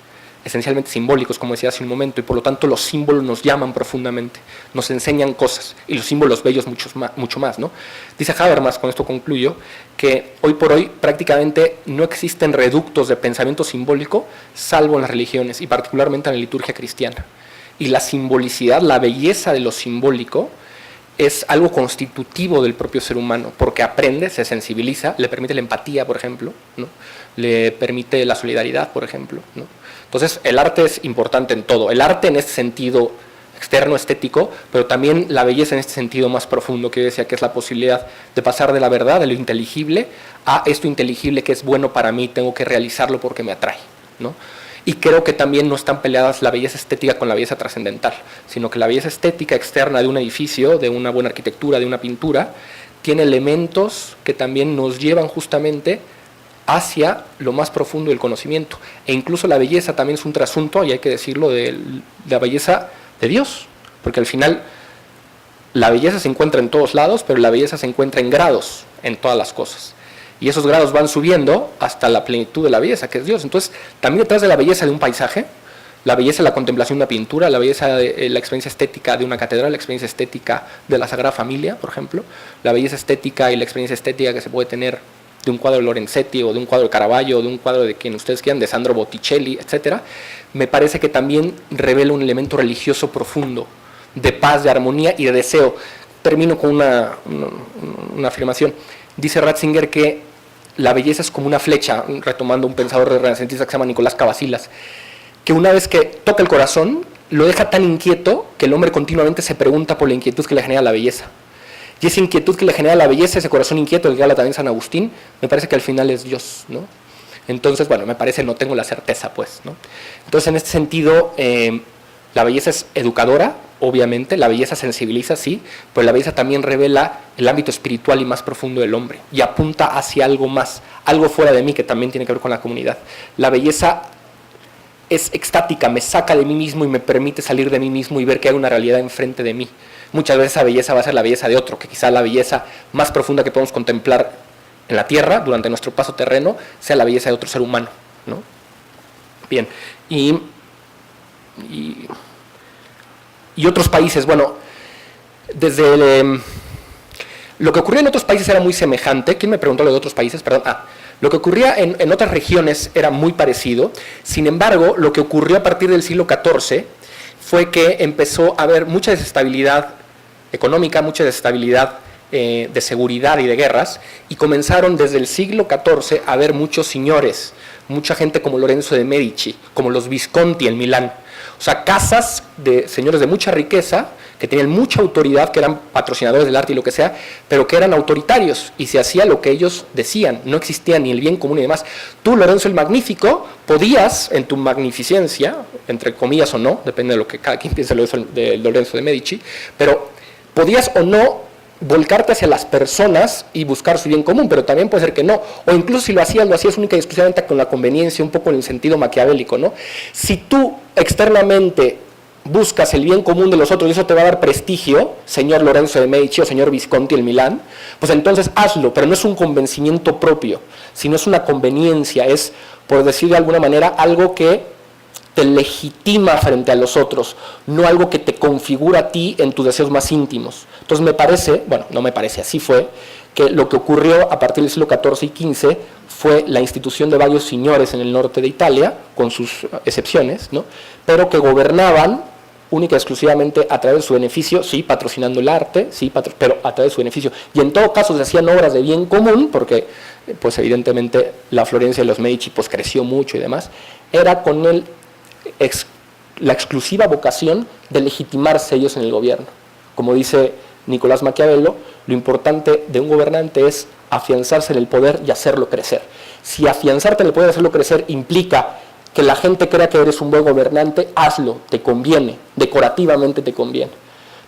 esencialmente simbólicos, como decía hace un momento, y por lo tanto los símbolos nos llaman profundamente, nos enseñan cosas, y los símbolos bellos mucho más, ¿no? Dice Habermas, con esto concluyo, que hoy por hoy prácticamente no existen reductos de pensamiento simbólico, salvo en las religiones, y particularmente en la liturgia cristiana. Y la simbolicidad, la belleza de lo simbólico, es algo constitutivo del propio ser humano, porque aprende, se sensibiliza, le permite la empatía, por ejemplo, ¿no? Le permite la solidaridad, por ejemplo, ¿no? Entonces, el arte es importante en todo. El arte en este sentido externo, estético, pero también la belleza en este sentido más profundo que yo decía, que es la posibilidad de pasar de la verdad, de lo inteligible, a esto inteligible que es bueno para mí, tengo que realizarlo porque me atrae, ¿no? Y creo que también no están peleadas la belleza estética con la belleza trascendental, sino que la belleza estética externa de un edificio, de una buena arquitectura, de una pintura, tiene elementos que también nos llevan justamente hacia lo más profundo del conocimiento. E incluso la belleza también es un trasunto, y hay que decirlo, de la belleza de Dios, porque al final la belleza se encuentra en todos lados, pero la belleza se encuentra en grados en todas las cosas. Y esos grados van subiendo hasta la plenitud de la belleza, que es Dios. Entonces, también detrás de la belleza de un paisaje, la belleza de la contemplación de una pintura, la belleza de la experiencia estética de una catedral, la experiencia estética de la Sagrada Familia, por ejemplo, la belleza estética y la experiencia estética que se puede tener de un cuadro de Lorenzetti o de un cuadro de Caravaggio o de un cuadro de quien ustedes quieran, de Sandro Botticelli, etcétera, me parece que también revela un elemento religioso profundo, de paz, de armonía y de deseo. Termino con una afirmación. Dice Ratzinger que la belleza es como una flecha, retomando un pensador renacentista que se llama Nicolás Cavasilas, que una vez que toca el corazón, lo deja tan inquieto que el hombre continuamente se pregunta por la inquietud que le genera la belleza. Y esa inquietud que le genera la belleza, ese corazón inquieto, el que habla también San Agustín, me parece que al final es Dios, ¿no? Entonces, bueno, me parece, no tengo la certeza, pues, ¿no? Entonces, en este sentido, la belleza es educadora, obviamente, la belleza sensibiliza, sí, pero la belleza también revela el ámbito espiritual y más profundo del hombre, y apunta hacia algo más, algo fuera de mí que también tiene que ver con la comunidad. La belleza es extática, me saca de mí mismo y me permite salir de mí mismo y ver que hay una realidad enfrente de mí. Muchas veces esa belleza va a ser la belleza de otro, que quizá la belleza más profunda que podemos contemplar en la tierra, durante nuestro paso terreno, sea la belleza de otro ser humano, ¿no? Bien, y otros países, bueno, desde lo que ocurría en otros países era muy semejante. ¿Quién me preguntó lo de otros países? Perdón. Lo que ocurría en otras regiones era muy parecido. Sin embargo, lo que ocurrió a partir del siglo XIV fue que empezó a haber mucha desestabilidad económica, mucha desestabilidad de seguridad y de guerras, y comenzaron desde el siglo XIV a haber muchos señores, mucha gente como Lorenzo de Medici, como los Visconti en Milán. O sea, casas de señores de mucha riqueza, que tenían mucha autoridad, que eran patrocinadores del arte y lo que sea, pero que eran autoritarios y se hacía lo que ellos decían, no existía ni el bien común y demás. Tú, Lorenzo el Magnífico, podías, en tu magnificencia, entre comillas o no, depende de lo que cada quien piense de Lorenzo de Medici, pero podías o no volcarte hacia las personas y buscar su bien común, pero también puede ser que no, o incluso si lo hacías única y exclusivamente con la conveniencia, un poco en el sentido maquiavélico, ¿no? Si tú externamente buscas el bien común de los otros y eso te va a dar prestigio, señor Lorenzo de Medici o señor Visconti en Milán, pues entonces hazlo, pero no es un convencimiento propio, sino es una conveniencia, es, por decir de alguna manera, algo que te legitima frente a los otros, no algo que te configura a ti en tus deseos más íntimos. Entonces me parece, bueno, no me parece, así fue, que lo que ocurrió a partir del siglo XIV y XV fue la institución de varios señores en el norte de Italia, con sus excepciones, ¿no? Pero que gobernaban única y exclusivamente a través de su beneficio, sí, patrocinando el arte, sí, pero a través de su beneficio. Y en todo caso se hacían obras de bien común, porque pues evidentemente la Florencia de los Medici pues creció mucho y demás, era con la exclusiva vocación de legitimarse ellos en el gobierno. Como dice Nicolás Maquiavelo, lo importante de un gobernante es afianzarse en el poder y hacerlo crecer. Si afianzarte en el poder y hacerlo crecer implica que la gente crea que eres un buen gobernante, hazlo, te conviene, decorativamente te conviene.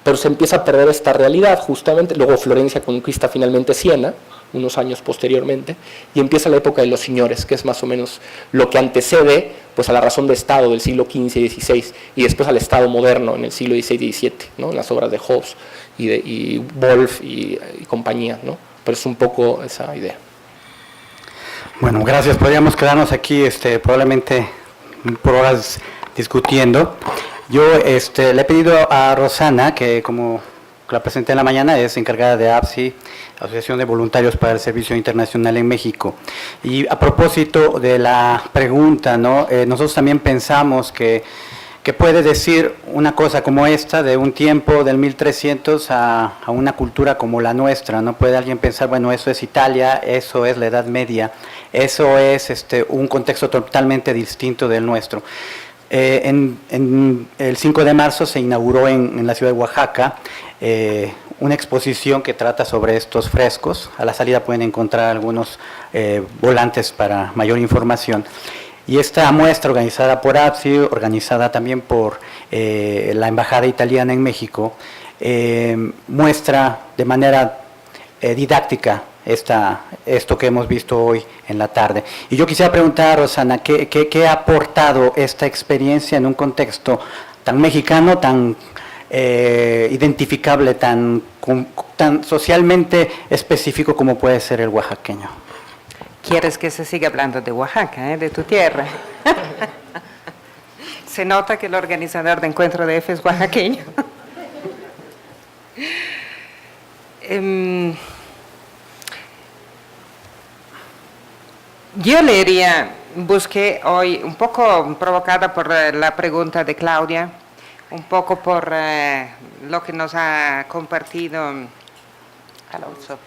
Pero se empieza a perder esta realidad, justamente, luego Florencia conquista finalmente Siena, unos años posteriormente, y empieza la época de los señores, que es más o menos lo que antecede pues, a la razón de Estado del siglo XV y XVI, y después al Estado moderno en el siglo XVI y XVII, ¿no? En las obras de Hobbes y Wolff y compañía, ¿no? Pero es un poco esa idea. Bueno, gracias. Podríamos quedarnos aquí probablemente por horas discutiendo. Yo le he pedido a Rosana, que como la presenté en la mañana, es encargada de APSI, Asociación de Voluntarios para el Servicio Internacional en México. Y a propósito de la pregunta, ¿no? Nosotros también pensamos que puede decir una cosa como esta de un tiempo del 1300 a una cultura como la nuestra, ¿no? Puede alguien pensar, bueno, eso es Italia, eso es la Edad Media, eso es un contexto totalmente distinto del nuestro. En el 5 de marzo se inauguró en la ciudad de Oaxaca una exposición que trata sobre estos frescos. A la salida pueden encontrar algunos volantes para mayor información. Y esta muestra organizada por APSI, organizada también por la Embajada Italiana en México, muestra de manera didáctica esto que hemos visto hoy en la tarde. Y yo quisiera preguntar a Rosana, ¿qué ha aportado esta experiencia en un contexto tan mexicano, tan identificable, tan socialmente específico como puede ser el oaxaqueño? ¿Quieres que se siga hablando de Oaxaca, de tu tierra? Se nota que el organizador de Encuentro de F es oaxaqueño. Yo busqué hoy, un poco provocada por la pregunta de Claudia, un poco por lo que nos ha compartido Alonso.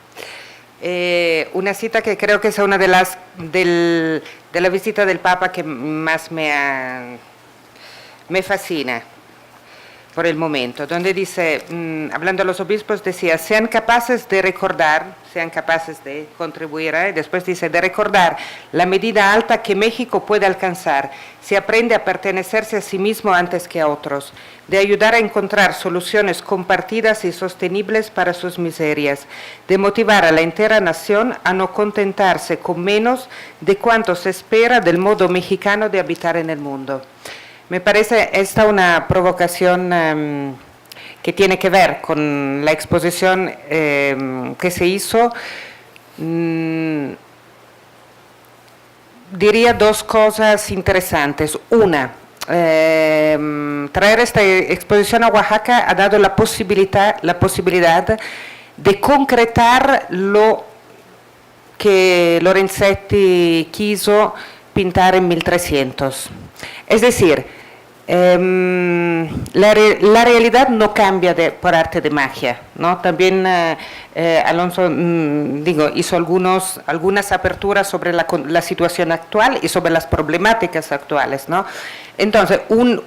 Una cita que creo que es una de la visita del Papa que más me fascina por el momento, donde dice, hablando a los obispos, decía, sean capaces de recordar, sean capaces de contribuir, después dice, de recordar la medida alta que México puede alcanzar si aprende a pertenecerse a sí mismo antes que a otros, de ayudar a encontrar soluciones compartidas y sostenibles para sus miserias, de motivar a la entera nación a no contentarse con menos de cuanto se espera del modo mexicano de habitar en el mundo. Me parece esta una provocación que tiene que ver con la exposición que se hizo. Diría dos cosas interesantes. Una, traer esta exposición a Oaxaca ha dado la posibilidad de concretar lo que Lorenzetti quiso pintar en 1300. Es decir, la realidad no cambia por arte de magia, ¿no? También Alonso hizo algunas aperturas sobre la situación actual y sobre las problemáticas actuales, ¿no? Entonces,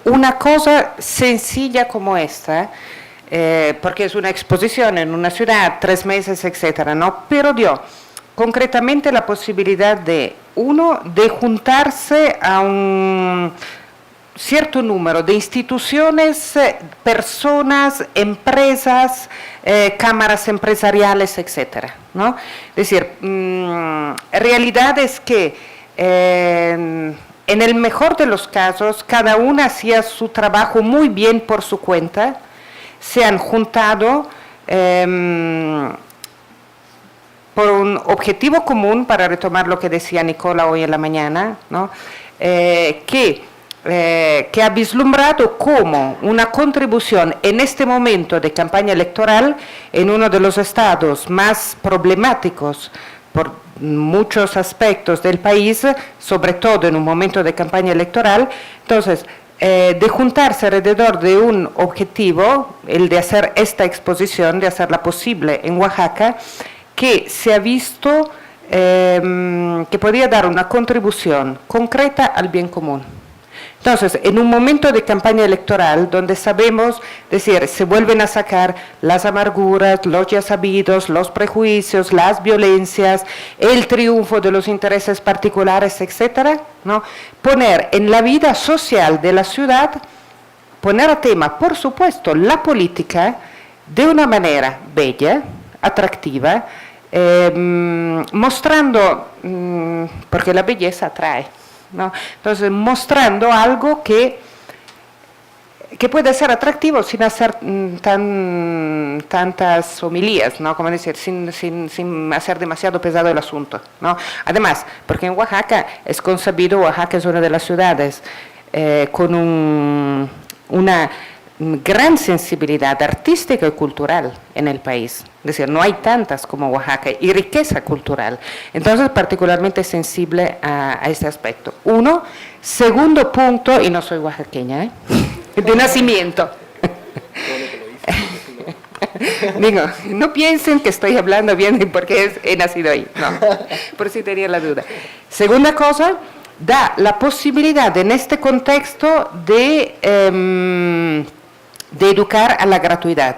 una cosa sencilla como esta, porque es una exposición en una ciudad, 3 meses, etcétera, ¿no? Pero dio concretamente la posibilidad de juntarse a un cierto número de instituciones, personas, empresas, cámaras empresariales, etcétera, ¿no? Es decir, realidad es que en el mejor de los casos, cada una hacía su trabajo muy bien por su cuenta, se han juntado por un objetivo común, para retomar lo que decía Nicola hoy en la mañana, ¿no? Que ha vislumbrado como una contribución en este momento de campaña electoral en uno de los estados más problemáticos por muchos aspectos del país, sobre todo en un momento de campaña electoral. Entonces, de juntarse alrededor de un objetivo, el de hacer esta exposición, de hacerla posible en Oaxaca, que se ha visto que podía dar una contribución concreta al bien común. Entonces, en un momento de campaña electoral, donde sabemos, decir, se vuelven a sacar las amarguras, los ya sabidos, los prejuicios, las violencias, el triunfo de los intereses particulares, etcétera, ¿no? Poner en la vida social de la ciudad, poner a tema, por supuesto, la política de una manera bella, atractiva, mostrando, porque la belleza atrae, ¿no? Entonces, mostrando algo que puede ser atractivo sin hacer tantas homilías, ¿no? Como decir, sin hacer demasiado pesado el asunto, ¿no? Además, porque en Oaxaca es concebido, Oaxaca es una de las ciudades con una gran sensibilidad artística y cultural en el país. Es decir, no hay tantas como Oaxaca, y riqueza cultural. Entonces, particularmente sensible a este aspecto. Uno. Segundo punto, y no soy oaxaqueña, de nacimiento. Digo, no piensen que estoy hablando bien porque he nacido ahí, no, por si tenía la duda. Segunda cosa, da la posibilidad en este contexto de educar a la gratuidad,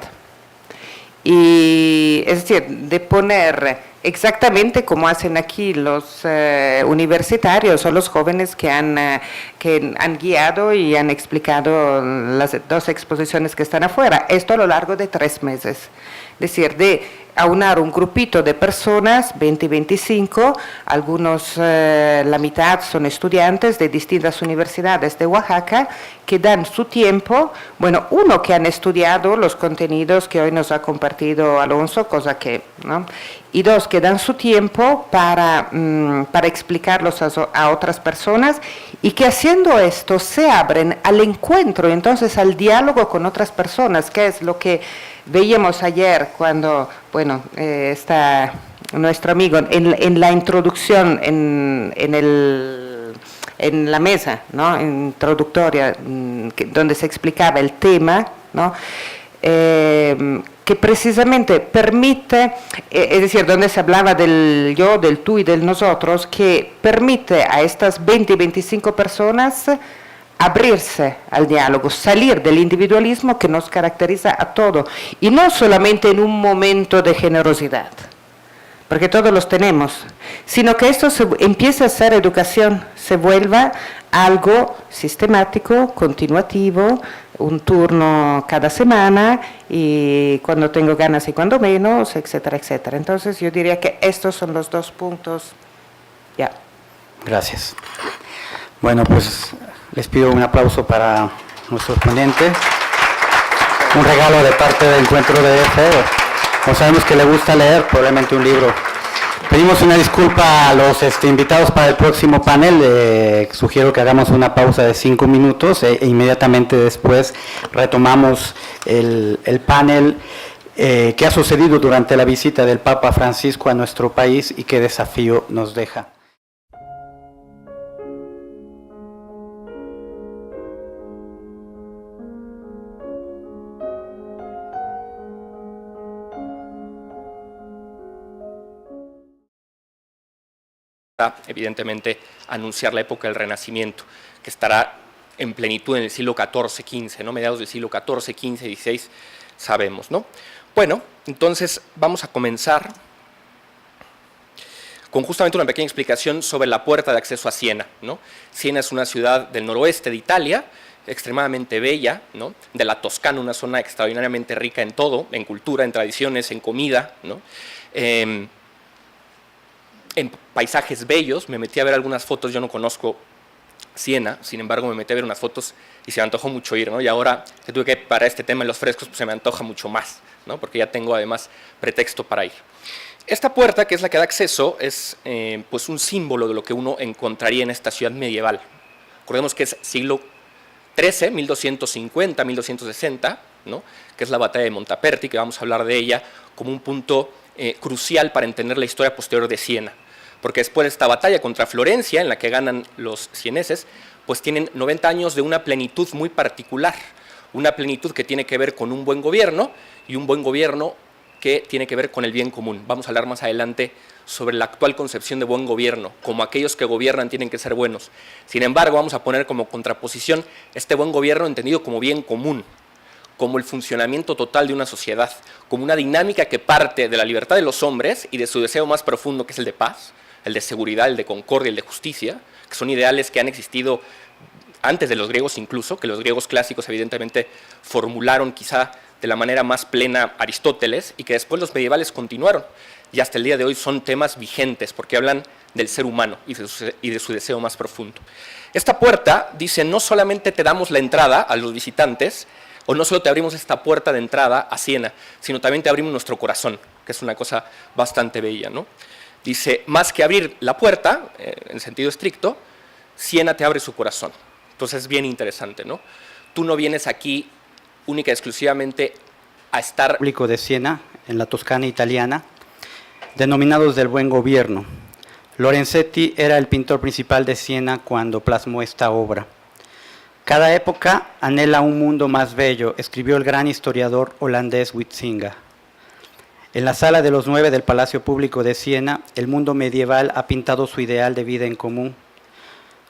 y es decir, de poner exactamente como hacen aquí los universitarios o los jóvenes que han guiado y han explicado las 2 exposiciones que están afuera, esto a lo largo de 3 meses, es decir, de aunar un grupito de personas, 20 y 25, algunos, la mitad son estudiantes de distintas universidades de Oaxaca, que dan su tiempo, bueno, uno, que han estudiado los contenidos que hoy nos ha compartido Alonso, cosa que, ¿no? Y 2, que dan su tiempo para explicarlos a otras personas, y que haciendo esto se abren al encuentro, entonces al diálogo con otras personas, que es lo que veíamos ayer cuando, bueno, está nuestro amigo en la introducción, en la mesa, ¿no? Introductoria, donde se explicaba el tema, ¿no? Que precisamente permite, es decir, donde se hablaba del yo, del tú y del nosotros, que permite a estas 20 y 25 personas abrirse al diálogo, salir del individualismo que nos caracteriza a todos, y no solamente en un momento de generosidad, porque todos los tenemos, sino que esto empiece a ser educación, se vuelva algo sistemático, continuativo, un turno cada semana, y cuando tengo ganas y cuando menos, etcétera, etcétera. Entonces yo diría que estos son los 2 puntos. Ya. Gracias. Bueno, pues les pido un aplauso para nuestros ponentes. Un regalo de parte del Encuentro de F. Como sabemos que le gusta leer, probablemente un libro. Pedimos una disculpa a los invitados para el próximo panel. Sugiero que hagamos una pausa de 5 minutos e inmediatamente después retomamos el panel que ha sucedido durante la visita del Papa Francisco a nuestro país y qué desafío nos deja. evidentemente anunciar la época del Renacimiento, que estará en plenitud en el siglo XIV-XV, ¿no? Mediados del siglo XIV, XV, XVI, sabemos, ¿no? Bueno, entonces vamos a comenzar con justamente una pequeña explicación sobre la puerta de acceso a Siena, ¿no? Siena es una ciudad del noroeste de Italia, extremadamente bella, ¿no? De la Toscana, una zona extraordinariamente rica en todo, en cultura, en tradiciones, en comida, ¿no? En paisajes bellos. Me metí a ver algunas fotos, yo no conozco Siena, sin embargo me metí a ver unas fotos y se me antojó mucho ir, ¿no? Y ahora que tuve que para este tema de los frescos, pues se me antoja mucho más, ¿no? Porque ya tengo además pretexto para ir. Esta puerta, que es la que da acceso, es pues un símbolo de lo que uno encontraría en esta ciudad medieval. Recordemos que es siglo XIII, 1250, 1260, ¿no? Que es la batalla de Montaperti, que vamos a hablar de ella como un punto crucial para entender la historia posterior de Siena. Porque después de esta batalla contra Florencia, en la que ganan los sieneses, pues tienen 90 años de una plenitud muy particular, una plenitud que tiene que ver con un buen gobierno, y un buen gobierno que tiene que ver con el bien común. Vamos a hablar más adelante sobre la actual concepción de buen gobierno, como aquellos que gobiernan tienen que ser buenos. Sin embargo, vamos a poner como contraposición este buen gobierno entendido como bien común, como el funcionamiento total de una sociedad, como una dinámica que parte de la libertad de los hombres y de su deseo más profundo, que es el de paz, el de seguridad, el de concordia, el de justicia, que son ideales que han existido antes de los griegos incluso, que los griegos clásicos evidentemente formularon quizá de la manera más plena Aristóteles, y que después los medievales continuaron, y hasta el día de hoy son temas vigentes, porque hablan del ser humano y de su deseo más profundo. Esta puerta dice: no solamente te damos la entrada a los visitantes, o no solo te abrimos esta puerta de entrada a Siena, sino también te abrimos nuestro corazón, que es una cosa bastante bella, ¿no? Dice, más que abrir la puerta, en sentido estricto, Siena te abre su corazón. Entonces es bien interesante, ¿no? Tú no vienes aquí única y exclusivamente a estar... Público de Siena, en la Toscana italiana, denominados del buen gobierno. Lorenzetti era el pintor principal de Siena cuando plasmó esta obra. Cada época anhela un mundo más bello, escribió el gran historiador holandés Huizinga. En la sala de los 9 del Palacio Público de Siena, el mundo medieval ha pintado su ideal de vida en común.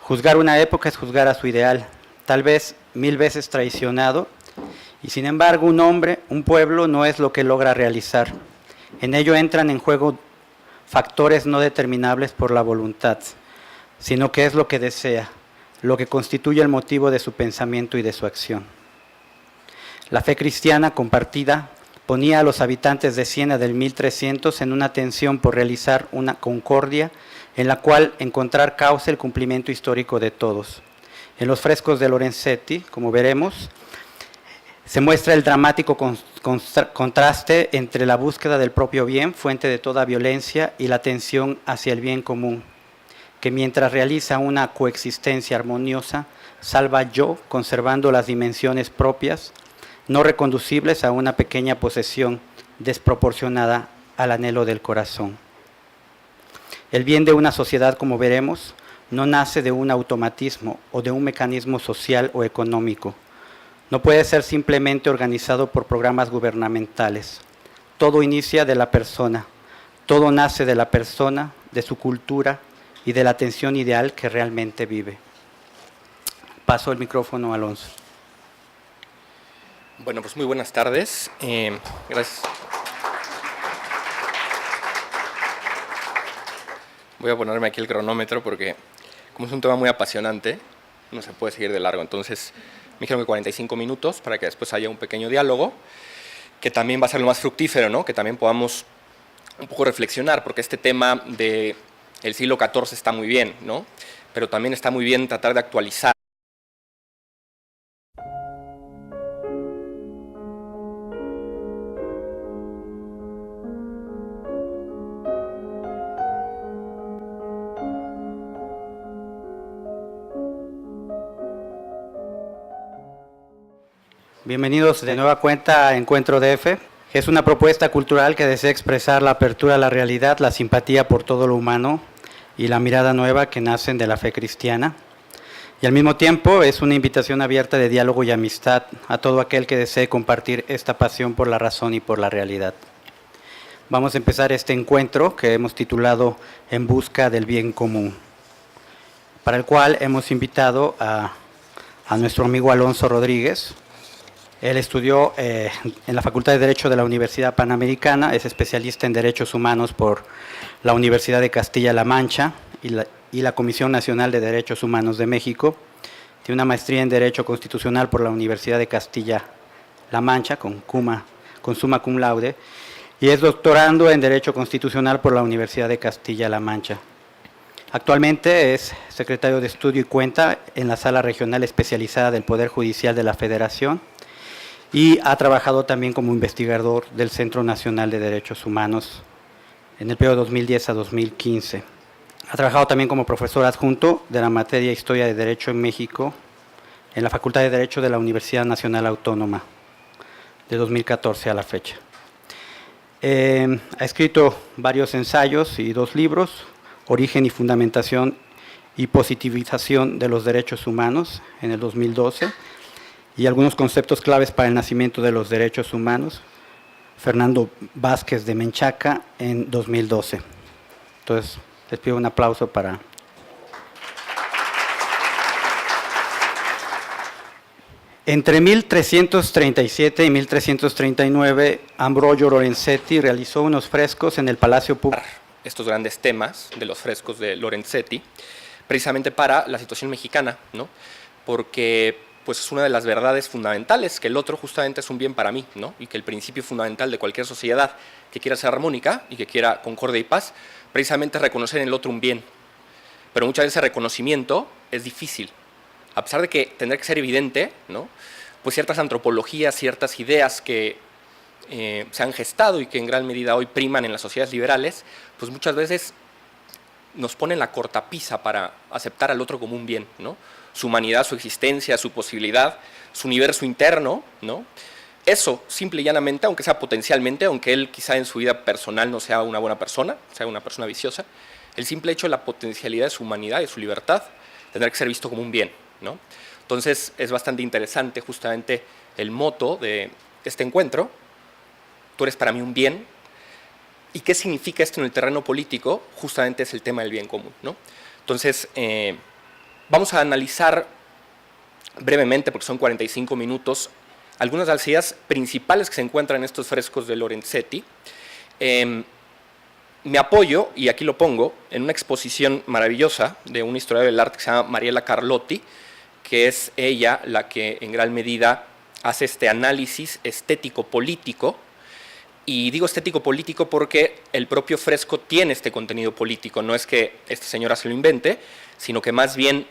Juzgar una época es juzgar a su ideal, tal vez 1000 veces traicionado, y sin embargo un hombre, un pueblo, no es lo que logra realizar. En ello entran en juego factores no determinables por la voluntad, sino que es lo que desea, lo que constituye el motivo de su pensamiento y de su acción. La fe cristiana compartida ponía a los habitantes de Siena del 1300 en una tensión por realizar una concordia en la cual encontrar causa el cumplimiento histórico de todos. En los frescos de Lorenzetti, como veremos, se muestra el dramático contraste entre la búsqueda del propio bien, fuente de toda violencia, y la tensión hacia el bien común, que mientras realiza una coexistencia armoniosa, salva yo, conservando las dimensiones propias, no reconducibles a una pequeña posesión desproporcionada al anhelo del corazón. El bien de una sociedad, como veremos, no nace de un automatismo o de un mecanismo social o económico. No puede ser simplemente organizado por programas gubernamentales. Todo inicia de la persona, todo nace de la persona, de su cultura y de la atención ideal que realmente vive. Paso el micrófono a Alonso. Bueno, pues muy buenas tardes. Gracias. Voy a ponerme aquí el cronómetro porque, como es un tema muy apasionante, no se puede seguir de largo. Entonces, me dijeron que 45 minutos para que después haya un pequeño diálogo, que también va a ser lo más fructífero, ¿no? Que también podamos un poco reflexionar, porque este tema del siglo XIV está muy bien, ¿no? Pero también está muy bien tratar de actualizar. Bienvenidos de nueva cuenta a Encuentro DF. Es una propuesta cultural que desea expresar la apertura a la realidad, la simpatía por todo lo humano y la mirada nueva que nacen de la fe cristiana. Y al mismo tiempo es una invitación abierta de diálogo y amistad a todo aquel que desee compartir esta pasión por la razón y por la realidad. vamos a empezar este encuentro que hemos titulado En busca del bien común, para el cual hemos invitado a nuestro amigo Alonso Rodríguez. Él estudió en la Facultad de Derecho de la Universidad Panamericana, es especialista en Derechos Humanos por la Universidad de Castilla-La Mancha y la Comisión Nacional de Derechos Humanos de México. Tiene una maestría en Derecho Constitucional por la Universidad de Castilla-La Mancha, con summa cum laude, y es doctorando en Derecho Constitucional por la Universidad de Castilla-La Mancha. Actualmente es secretario de Estudio y cuenta en la Sala Regional Especializada del Poder Judicial de la Federación y ha trabajado también como investigador del Centro Nacional de Derechos Humanos en el periodo 2010 a 2015. Ha trabajado también como profesor adjunto de la materia Historia de Derecho en México en la Facultad de Derecho de la Universidad Nacional Autónoma de 2014 a la fecha. Ha escrito varios ensayos y 2 libros, Origen y Fundamentación y Positivización de los Derechos Humanos en el 2012 y algunos conceptos claves para el nacimiento de los derechos humanos, Fernando Vázquez de Menchaca en 2012. Entonces, les pido un aplauso para... Entre 1337 y 1339, Ambrogio Lorenzetti realizó unos frescos en el Palacio Público. Estos grandes temas de los frescos de Lorenzetti, precisamente para la situación mexicana, ¿no? Porque pues, es una de las verdades fundamentales, que el otro justamente es un bien para mí, ¿no? Y que el principio fundamental de cualquier sociedad que quiera ser armónica y que quiera concordia y paz, precisamente es reconocer en el otro un bien. Pero muchas veces ese reconocimiento es difícil. A pesar de que tendrá que ser evidente, ¿no? Pues ciertas antropologías, ciertas ideas que se han gestado y que en gran medida hoy priman en las sociedades liberales, pues muchas veces nos ponen la cortapisa para aceptar al otro como un bien, ¿no? Su humanidad, su existencia, su posibilidad, su universo interno, ¿no? Eso, simple y llanamente, aunque sea potencialmente, aunque él quizá en su vida personal no sea una buena persona, sea una persona viciosa, el simple hecho de la potencialidad de su humanidad y de su libertad tendrá que ser visto como un bien, ¿no? Entonces es bastante interesante justamente el moto de este encuentro, tú eres para mí un bien, y qué significa esto en el terreno político, justamente es el tema del bien común, ¿no? Entonces vamos a analizar brevemente, porque son 45 minutos, algunas de las ideas principales que se encuentran en estos frescos de Lorenzetti. Me apoyo, y aquí lo pongo, en una exposición maravillosa de una historiadora del arte que se llama Mariela Carlotti, que es ella la que en gran medida hace este análisis estético-político, y digo estético-político porque el propio fresco tiene este contenido político, no es que esta señora se lo invente, sino que más bien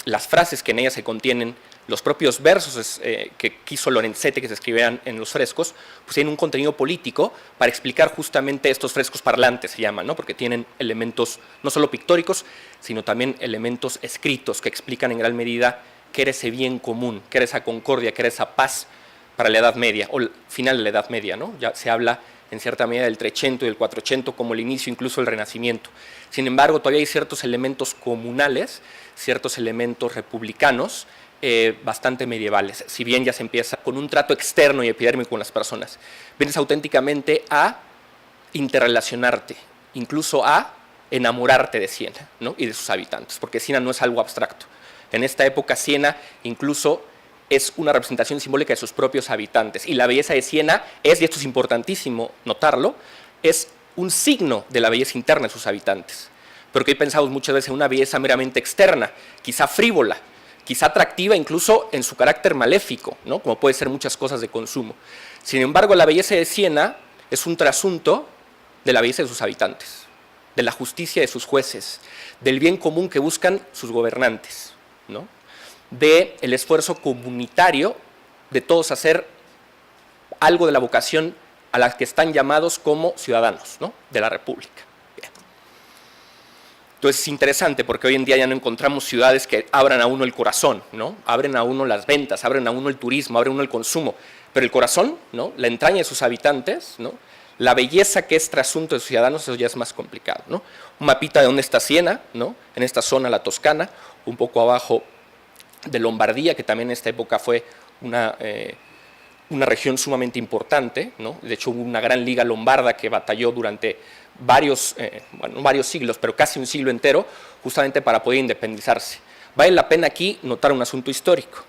las frases que en ella se contienen, los propios versos que quiso Lorenzetti que se escribieran en los frescos, pues tienen un contenido político para explicar justamente estos frescos parlantes, se llaman, ¿no? Porque tienen elementos no solo pictóricos, sino también elementos escritos que explican en gran medida qué era ese bien común, qué era esa concordia, qué era esa paz para la Edad Media, o el final de la Edad Media, ¿no? Ya se habla en cierta medida del Trecento y del Quattrocento como el inicio incluso del Renacimiento. Sin embargo, todavía hay ciertos elementos comunales, ciertos elementos republicanos, bastante medievales, si bien ya se empieza con un trato externo y epidérmico con las personas. Vienes auténticamente a interrelacionarte, incluso a enamorarte de Siena, ¿no? Y de sus habitantes, porque Siena no es algo abstracto. En esta época Siena incluso es una representación simbólica de sus propios habitantes, y la belleza de Siena es, y esto es importantísimo notarlo, es un signo de la belleza interna de sus habitantes, porque hoy pensamos muchas veces en una belleza meramente externa, quizá frívola, quizá atractiva incluso en su carácter maléfico, ¿no? Como puede ser muchas cosas de consumo. Sin embargo, la belleza de Siena es un trasunto de la belleza de sus habitantes, de la justicia de sus jueces, del bien común que buscan sus gobernantes, ¿no? Del esfuerzo comunitario de todos hacer algo de la vocación a la que están llamados como ciudadanos, ¿no? De la República. Bien. Entonces es interesante porque hoy en día ya no encontramos ciudades que abran a uno el corazón, ¿no? Abren a uno las ventas, abren a uno el turismo, abren a uno el consumo, pero el corazón, ¿no? La entraña de sus habitantes, ¿no? La belleza que es trasunto de sus ciudadanos, eso ya es más complicado, ¿no? Un mapita de dónde está Siena, ¿no? En esta zona, la Toscana, un poco abajo de Lombardía, que también en esta época fue una una región sumamente importante, ¿no? De hecho hubo una gran liga lombarda que batalló durante varios, bueno, no varios siglos, pero casi un siglo entero, justamente para poder independizarse. Vale la pena aquí notar un asunto histórico.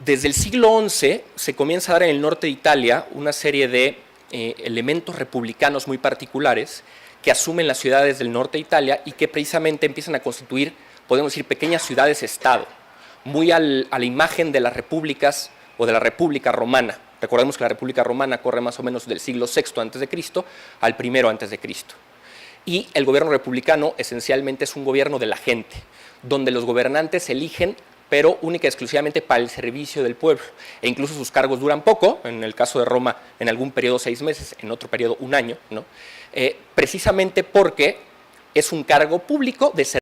Desde el siglo XI se comienza a dar en el norte de Italia una serie de elementos republicanos muy particulares que asumen las ciudades del norte de Italia y que precisamente empiezan a constituir, podemos decir, pequeñas ciudades-estado, muy a la imagen de las repúblicas o de la República Romana. Recordemos que la República Romana corre más o menos del siglo VI a.C. al I a.C. Y el gobierno republicano esencialmente es un gobierno de la gente, donde los gobernantes se eligen, pero única y exclusivamente para el servicio del pueblo. E incluso sus cargos duran poco, en el caso de Roma, en algún periodo 6 meses, en otro periodo 1 año, ¿no? Precisamente porque es un cargo público de servicio.